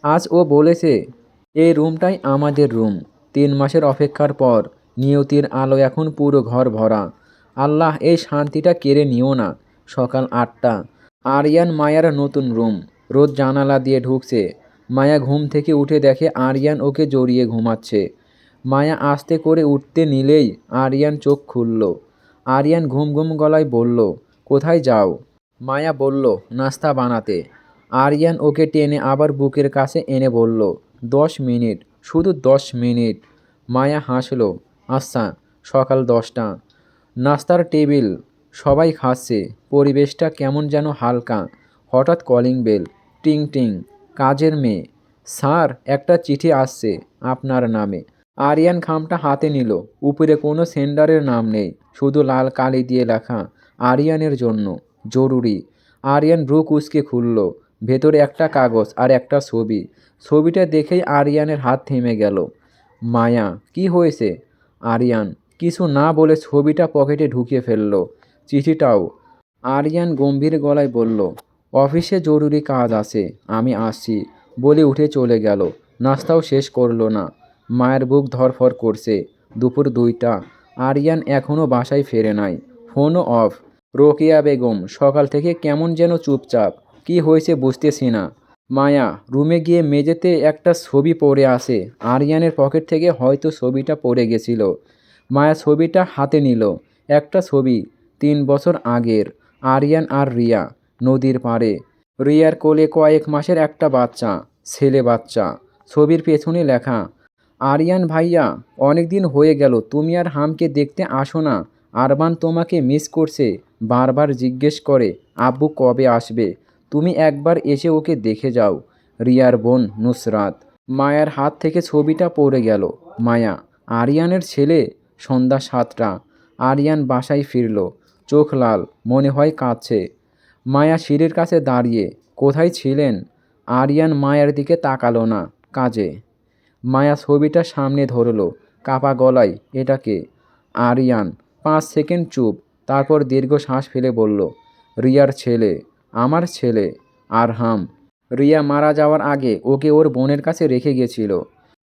আজ ও বলেছে, এই রুমটাই আমাদের রুম। 3 মাসের অপেক্ষার পর নিয়তির আলো এখন পুরো ঘর ভরা। আল্লাহ, এই শান্তিটা কেড়ে নিও না। সকাল 8টা। আরিয়ান মায়ার নতুন রুম। রোদ জানালা দিয়ে ঢুকছে। মায়া ঘুম থেকে উঠে দেখে আরিয়ান ওকে জড়িয়ে ঘুমাচ্ছে। মায়া আস্তে করে উঠতে নিলেই আরিয়ান চোখ খুলল। আরিয়ান ঘুম ঘুম গলায় বলল, কোথায় যাও? মায়া বলল, নাস্তা বানাতে। আরিয়ান ওকে টেনে আবার বুকের কাছে এনে বলল, 10 মিনিট, শুধু 10 মিনিট। মায়া হাসল। আচ্ছা। সকাল 10টা। নাস্তার টেবিল। সবাই খাচ্ছে। পরিবেশটা কেমন যেন হালকা। হঠাৎ কলিং বেল। টিং টিং। কাজের মেয়ে। স্যার, একটা চিঠি আসছে আপনার নামে। আরিয়ান খামটা হাতে নিল। উপরে কোনো সেন্ডারের নাম নেই, শুধু লাল কালি দিয়ে লেখা, আরিয়ানের জন্য, জরুরি। আরিয়ান ভ্রু কুঁচকে খুলল। ভেতরে একটা কাগজ আর একটা ছবি। ছবিটা দেখেই আরিয়ানের হাত থেমে গেল। মায়া, কি হয়েছে? আরিয়ান কিছু না বলে ছবিটা পকেটে ঢুকিয়ে ফেলল। চিঠিটাও। আরিয়ান গম্ভীর গলায় বলল, অফিসে জরুরি কাজ আছে, আমি আসছি, বলে উঠে চলে গেল। নাস্তাও শেষ করলো না। মায়ের বুক ধড়ফড় করছে। দুপুর 2টা। আরিয়ান এখনও বাসায় ফেরে নাই। ফোনও অফ। রোকেয়া বেগম সকাল থেকে কেমন যেন চুপচাপ। কি হয়েছে বুঝতেছি না। মায়া রুমে গিয়ে মেঝেতে একটা ছবি পড়ে আছে। আরিয়ানের পকেট থেকে হয়তো ছবিটা পড়ে গেছিল। মায়া ছবিটা হাতে নিল। একটা ছবি, 3 বছর আগের। আরিয়ান আর রিয়া নদীর পাড়ে। রিয়ার কোলে কয়েক মাসের একটা বাচ্চা, ছেলে বাচ্চা। ছবির পেছনে লেখা, আরিয়ান ভাইয়া, অনেক দিন হয়ে গেল তুমি আর হামকে দেখতে আসো না। আরমান তোমাকে মিস করছে, বারবার জিজ্ঞেস করে আব্বু কবে আসবে। তুমি একবার এসে ওকে দেখে যাও। রিয়ার বোন নুসরাত। মায়ার হাত থেকে ছবিটা পড়ে গেল। মায়া, আরিয়ানের ছেলে। সন্ধ্যা 7টা। আরিয়ান বাসায় ফিরল। চোখ লাল, মনে হয় কাঁদছে। মায়া সিঁড়ির কাছে দাঁড়িয়ে, কোথায় ছিলেন? আরিয়ান মায়ের দিকে তাকালো না, কাজে। মায়া ছবিটা সামনে ধরল, কাপা গলায়, এটাকে। আরিয়ান 5 সেকেন্ড চুপ, তারপর দীর্ঘ শ্বাস ফেলে বলল, রিয়ার ছেলে, আমার ছেলে, আরহাম। রিয়া মারা যাওয়ার আগে ওকে ওর বোনের কাছে রেখে গেছিল।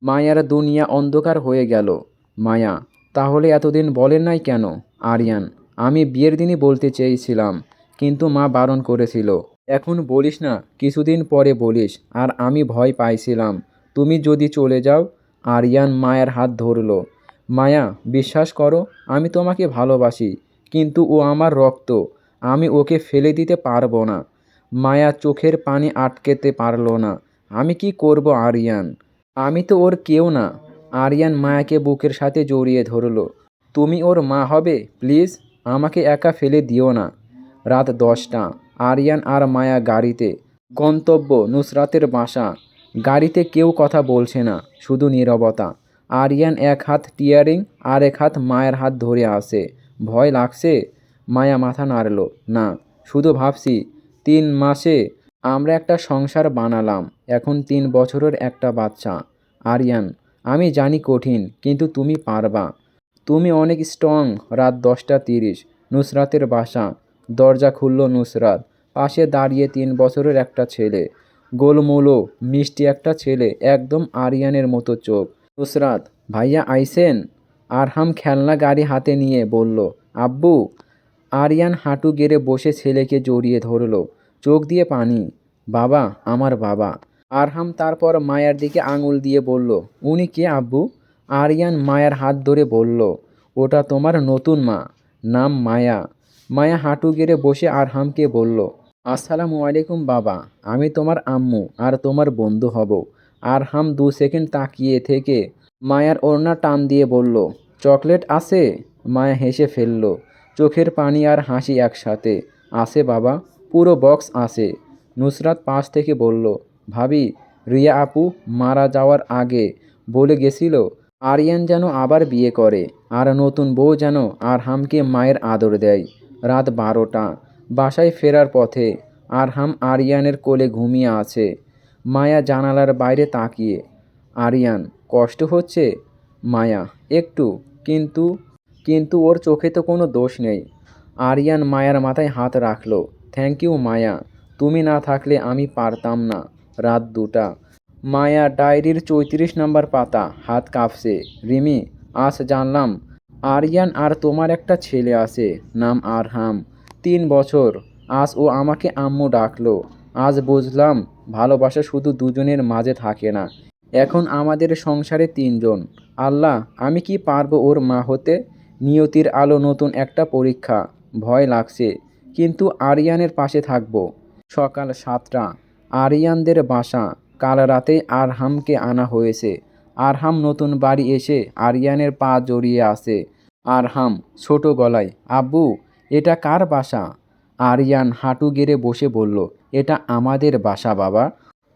মায়ার দুনিয়া অন্ধকার হয়ে গেল। মায়া, তাহলে এতদিন বলেন নাই কেন? আরিয়ান, আমি বিয়ের দিনই বলতে চেয়েছিলাম, কিন্তু মা বারণ করেছিল। এখন বলিস না, কিছুদিন পরে বলিস। আর আমি ভয় পাইছিলাম তুমি যদি চলে যাও। আরিয়ান মায়ের হাত ধরল। মায়া, বিশ্বাস করো, আমি তোমাকে ভালোবাসি, কিন্তু ও আমার রক্ত। আমি ওকে ফেলে দিতে পারবো না। মায়া চোখের পানি আটকেতে পারল না। আমি কি করব আরিয়ান? আমি তো ওর কেউ না। আরিয়ান মায়াকে বুকের সাথে জড়িয়ে ধরল। তুমি ওর মা হবে প্লিজ, আমাকে একা ফেলে দিও না। রাত 10টা। আরিয়ান আর মায়া গাড়িতে। গন্তব্য নুসরাতের বাসা। গাড়িতে কেউ কথা বলছে না, শুধু নীরবতা। আরিয়ান এক হাত টিয়ারিং আর এক হাত মায়ের হাত ধরে আছে। ভয় লাগছে? মায়া মাথা নাড়ল। না, শুধু ভাবছি 3 মাসে আমরা একটা সংসার বানালাম, এখন 3 বছরের একটা বাচ্চা। আরিয়ান, আমি জানি কঠিন, কিন্তু তুমি পারবা। তুমি অনেক স্ট্রং। রাত 10টা 30। নুসরাতের বাসা। দরজা খুলল নুসরাত। পাশে দাঁড়িয়ে 3 বছরের একটা ছেলে। গোলমোলো মিষ্টি একটা ছেলে, একদম আরিয়ানের মতো চোখ। নুসরাত, ভাইয়া আইসেন? আরহাম খেলনা গাড়ি হাতে নিয়ে বলল, আব্বু। আরিয়ান হাঁটু গেড়ে বসে ছেলেকে জড়িয়ে ধরল, চোখ দিয়ে পানি। বাবা, আমার বাবা। আরহাম তারপর মায়ের দিকে আঙুল দিয়ে বলল, উনি কে আব্বু? আরিয়ান মায়ের হাত ধরে বলল, ওটা তোমার নতুন মা, নাম মায়া। মায়া হাঁটু গেড়ে বসে আরহামকে বলল, আসসালামু আলাইকুম বাবা, আমি তোমার আম্মু আর তোমার বন্ধু হব। আরহাম 2 সেকেন্ড তাকিয়ে থেকে মায়ার ওড়না টান দিয়ে বলল, চকলেট আছে? মায়া হেসে ফেলল, চোখের পানি আর হাসি একসাথে। আছে বাবা, পুরো বক্স আছে। নুসরাত পাশ থেকে বলল, ভাবি, রিয়া আপু মারা যাওয়ার আগে বলে গেছিল আরিয়ান যেন আবার বিয়ে করে, আর নতুন বউ যেন আরহামকে মায়ের আদর দেয়। রাত 12টা। বাসায় ফেরার পথে। আরহাম আরিয়ানের কোলে ঘুমিয়ে আছে। মায়া জানালার বাইরে তাকিয়ে। আরিয়ান, কষ্ট হচ্ছে? মায়া, একটু। কিন্তু কিন্তু ওর চোখে তো কোনো দোষ নেই। আরিয়ান মায়ার মাথায় হাত রাখল। থ্যাংক ইউ মায়া, তুমি না থাকলে আমি পারতাম না। রাত 2টা। মায়া ডায়েরির 34 নম্বর পাতা, হাত কাঁপছে। রিমি, আজ জানলাম আরিয়ান আর তোমার একটা ছেলে আছে, নাম আরহাম। 3 বছর। আজ ও আমাকে আম্মু ডাকলো। আজ বুঝলাম ভালোবাসা শুধু দুজনের মাঝে থাকে না, এখন আমাদের সংসারে 3 জন। আল্লাহ, আমি কি পারবো ওর মা হতে? নিয়তির আলো নতুন একটা পরীক্ষা। ভয় লাগছে, কিন্তু আরিয়ানের পাশে থাকবো। সকাল 7টা। আরিয়ানদের বাসা। কাল রাতেই আরহামকে আনা হয়েছে। আরহাম নতুন বাড়ি এসে আরিয়ানের পা জড়িয়ে আছে। আরহাম ছোট গলায়, আব্বু, এটা কার বাসা? আরিয়ান হাঁটু গেড়ে বসে বলল, এটা আমাদের বাসা বাবা,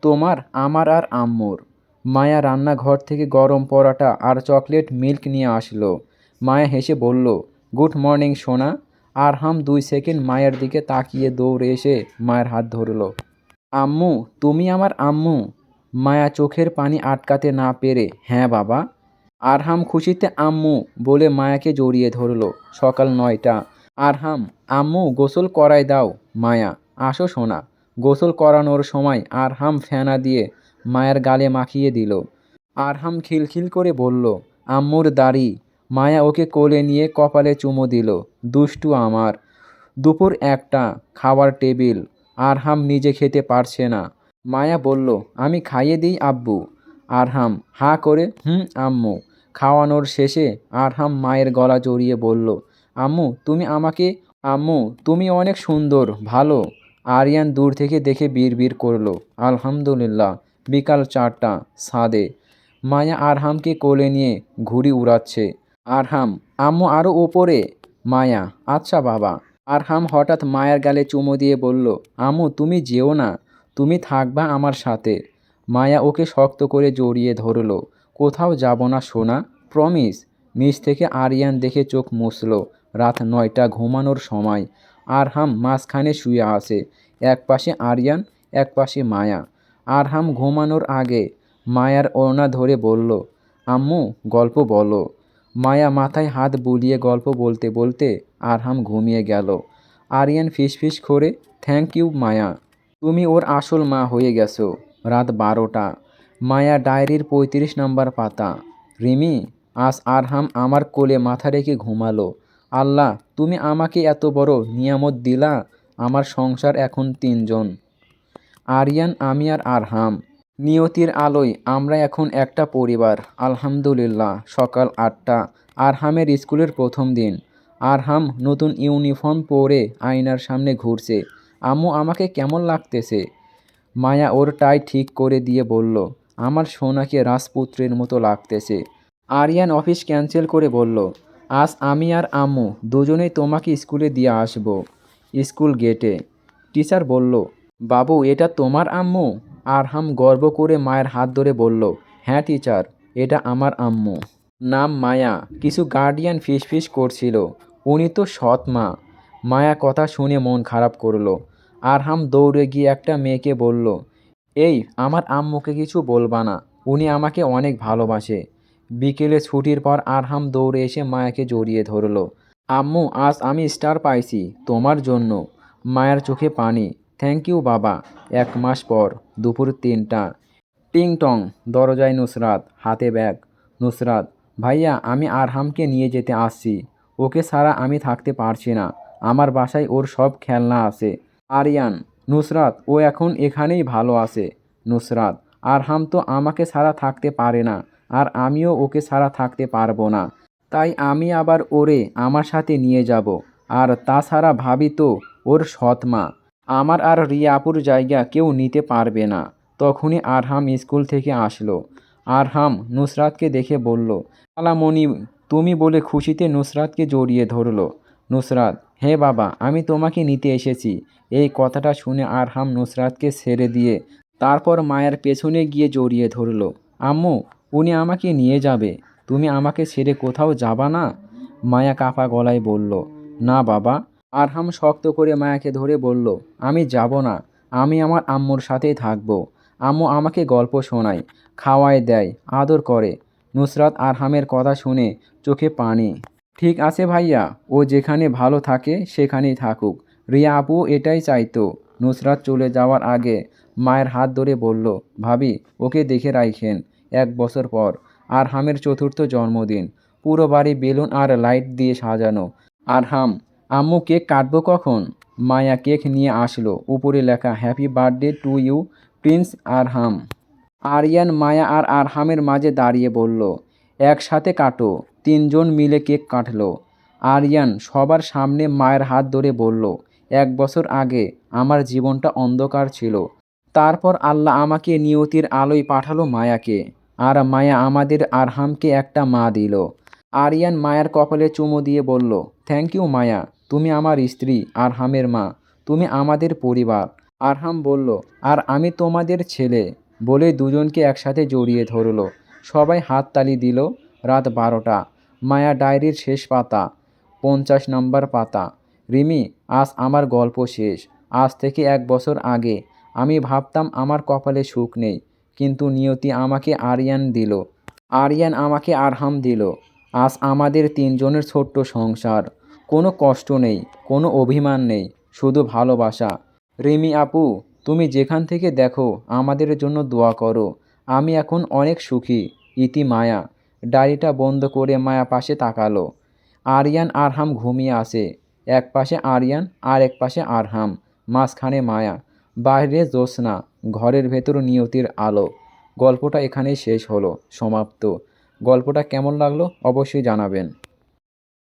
তোমার, আমার আর আম্মুর। মায়া রান্নাঘর থেকে গরম পরোটা আর চকলেট মিল্ক নিয়ে আসলো। মায়া হেসে বলল, গুড মর্নিং সোনা। আরহাম 2 সেকেন্ড মায়ের দিকে তাকিয়ে দৌড়ে এসে মায়ের হাত ধরল। আম্মু, তুমি আমার আম্মু? মায়া চোখের পানি আটকাতে না পেরে, হ্যাঁ বাবা। আরহাম খুশিতে আম্মু বলে মায়াকে জড়িয়ে ধরল। সকাল 9টা। আরহাম, আম্মু গোসল করায় দাও। মায়া, আসো সোনা। গোসল করানোর সময় আরহাম ফেনা দিয়ে মায়ের গালে মাখিয়ে দিল। আরহাম খিলখিল করে বলল, আম্মুর দাড়ি। মায়া ওকে কোলে নিয়ে কপালে চুমু দিল। দুষ্টু আমার। দুপুর 1টা। খাওয়ার টেবিল। আরহাম নিজে খেতে পারছে না। মায়া বলল, আমি খাইয়ে দিই আব্বু। আরহাম হাঁ করে হুম আম্মু। খাওয়ানোর শেষে আরহাম মায়ের গলা জড়িয়ে বলল, আম্মু তুমি আমাকে, আম্মু তুমি অনেক সুন্দর, ভালো। আরিয়ান দূর থেকে দেখে বিড়বিড় করল, আলহামদুলিল্লাহ। বিকাল 4টা। ছাদে। মায়া আরহামকে কোলে নিয়ে ঘুড়ি উড়াচ্ছে। আরহাম, আম্মু আরও ওপরে। মায়া, আচ্ছা বাবা। আরহাম হঠাৎ মায়ের গালে চুমু দিয়ে বলল, আম্মু তুমি যেও না, তুমি থাকবা আমার সাথে। মায়া ওকে শক্ত করে জড়িয়ে ধরল। কোথাও যাব না সোনা, প্রমিস। নিচ থেকে আরিয়ান দেখে চোখ মুছল। রাত 9টা, ঘুমানোর সময়। আরহাম মাঝখানে শুয়ে আছে। এক পাশে আরিয়ান, এক পাশে মায়া। আরহাম ঘুমানোর আগে মায়ার ওড়না ধরে বলল, আম্মু গল্প বলো। মায়া মাথায় হাত বুলিয়ে গল্প বলতে বলতে আরহাম ঘুমিয়ে গেল। আরিয়ান ফিসফিস করে, থ্যাংক ইউ মায়া, তুমি ওর আসল মা হয়ে গেছো। রাত 12টা। মায়া ডায়েরির 35 নম্বর পাতা। রিমি, আজ আরহাম আমার কোলে মাথা রেখে ঘুমালো। আল্লাহ, তুমি আমাকে এত বড় নিয়ামত দিলা। আমার সংসার এখন 3 জন, আরিয়ান, আমি আর আরহাম। নিয়তির আলোয় আমরা এখন একটা পরিবার, আলহামদুলিল্লাহ। সকাল 8টা। আরহামের স্কুলের প্রথম দিন। আরহাম নতুন ইউনিফর্ম পরে আয়নার সামনে ঘুরছে। আম্মু আমাকে কেমন লাগতেছে? মায়া ওর টাই ঠিক করে দিয়ে বলল, আমার সোনাকে রাজপুত্রের মতো লাগতেছে। আরিয়ান অফিস ক্যান্সেল করে বলল, আজ আমি আর আম্মু দুজনেই তোমাকে স্কুলে দিয়ে আসব। স্কুল গেটে টিচার বলল, বাবু এটা তোমার আম্মু? আরহাম গর্ব করে মায়ের হাত ধরে বলল, হ্যাঁ টিচার, এটা আমার আম্মু। নাম মায়া। কিছু গার্ডিয়ান ফিসফিস করছিল, উনি তো সৎ মা। মায়া কথা শুনে মন খারাপ করলো। আরহাম দৌড়ে গিয়ে একটা মেয়েকে বলল, এই আমার আম্মুকে কিছু বলবা না, উনি আমাকে অনেক ভালোবাসে। বিকেলে ছুটির পর আরহাম দৌড়ে এসে মায়াকে জড়িয়ে ধরল। আম্মু আজ আমি স্টার পাইছি তোমার জন্য। মায়ের চোখে পানি। থ্যাংক ইউ বাবা। 1 মাস পর দুপুর 3টা। টিং টং, দরজায় নুসরাত, হাতে ব্যাগ। নুসরাত, ভাইয়া আমি আরহামকে নিয়ে যেতে আসছি। ওকে ছাড়া আমি থাকতে পারছি না। আমার বাসায় ওর সব খেলনা আছে। আরিয়ান, নুসরাত ও এখন এখানেই ভালো আছে। নুসরাত, আরহাম তো আমাকে ছাড়া থাকতে পারে না, আর আমিও ওকে ছাড়া থাকতে পারবো না। তাই আমি আবার ওরে আমার সাথে নিয়ে যাব। আর তাছাড়া ভাবি তো ওর সৎ মা। আমার আর রিয়া আপুর জায়গা কেউ নিতে পারবে না। তখনই আরহাম স্কুল থেকে আসলো। আরহাম নুসরাতকে দেখে বলল, খালামণি তুমি বলে খুশিতে নুসরাতকে জড়িয়ে ধরলো। নুসরাত, হে বাবা আমি তোমাকে নিতে এসেছি। এই কথাটা শুনে আরহাম নুসরাতকে ছেড়ে দিয়ে তারপর মায়ের পেছনে গিয়ে জড়িয়ে ধরল। আম্মু, উনি আমাকে নিয়ে যাবে, তুমি আমাকে ছেড়ে কোথাও যাবা না? মায়া কাঁপা গলায় বলল, না বাবা। আরহাম শক্ত করে মায়াকে ধরে বলল, আমি যাব না, আমি আমার আম্মুর সাথেই থাকবো। আম্মু আমাকে গল্প শোনায়, খাওয়ায় দেয়, আদর করে। নুসরাত আরহামের কথা শুনে চোখে পানি। ঠিক আছে ভাইয়া, ও যেখানে ভালো থাকে সেখানেই থাকুক। রিয়া আপু এটাই চাইতো। নুসরাত চলে যাওয়ার আগে মায়ের হাত ধরে বলল, ভাবি ওকে দেখে রাখেন। 1 বছর পর আরহামের 4র্থ জন্মদিন। পুরো বাড়ি বেলুন আর লাইট দিয়ে সাজানো। আরহাম, আম্মু কেক কাটবো কখন? মায়া কেক নিয়ে আসলো, উপরে লেখা happy birthday to you prince Arham. Aryan Maya আর আরহামের মাঝে দাঁড়িয়ে বলল, একসাথে কাটো। 3জন মিলে কেক কাটলো। আরিয়ান সবার সামনে মায়ের হাত ধরে বলল, 1 বছর আগে আমার জীবনটা অন্ধকার ছিল। তারপর আল্লাহ আমাকে নিয়তির আলোয় পাঠালো মায়াকে। আর মায়া আমাদের আরহামকে একটা মা দিল। আরিয়ান মায়ের কপালে চুমু দিয়ে বলল, থ্যাংক ইউ মায়া, তুমি আমার স্ত্রী, আরহামের মা, তুমি আমাদের পরিবার। আরহাম বলল, আর আমি তোমাদের ছেলে। বলে দুজনকে একসাথে জড়িয়ে ধরল। সবাই হাততালি দিল। রাত 12টা। মায়া ডায়েরির শেষ পাতা, 50 নম্বর পাতা। রিমি, আজ আমার গল্প শেষ। আজ থেকে 1 বছর আগে আমি ভাবতাম আমার কপালে সুখ নেই, কিন্তু নিয়তি আমাকে আরিয়ান দিল। আরিয়ান আমাকে আরহাম দিল। আজ আমাদের 3জনের ছোট্ট সংসার। কোনো কষ্ট নেই, কোনো অভিমান নেই, শুধু ভালোবাসা। রিমি আপু, তুমি যেখান থেকে দেখো আমাদের জন্য দোয়া করো। আমি এখন অনেক সুখী। ইতি মায়া। ডায়েরিটা বন্ধ করে মায়া পাশে তাকালো। আরিয়ান আরহাম ঘুমিয়ে আছে। এক পাশে আরিয়ান আর এক পাশে আরহাম, মাঝখানে মায়া। বাইরে জ্যোৎস্না, ঘরের ভেতর নিয়তির আলো। গল্পটা এখানেই শেষ হলো, সমাপ্ত। গল্পটা কেমন লাগলো অবশ্যই জানাবেন।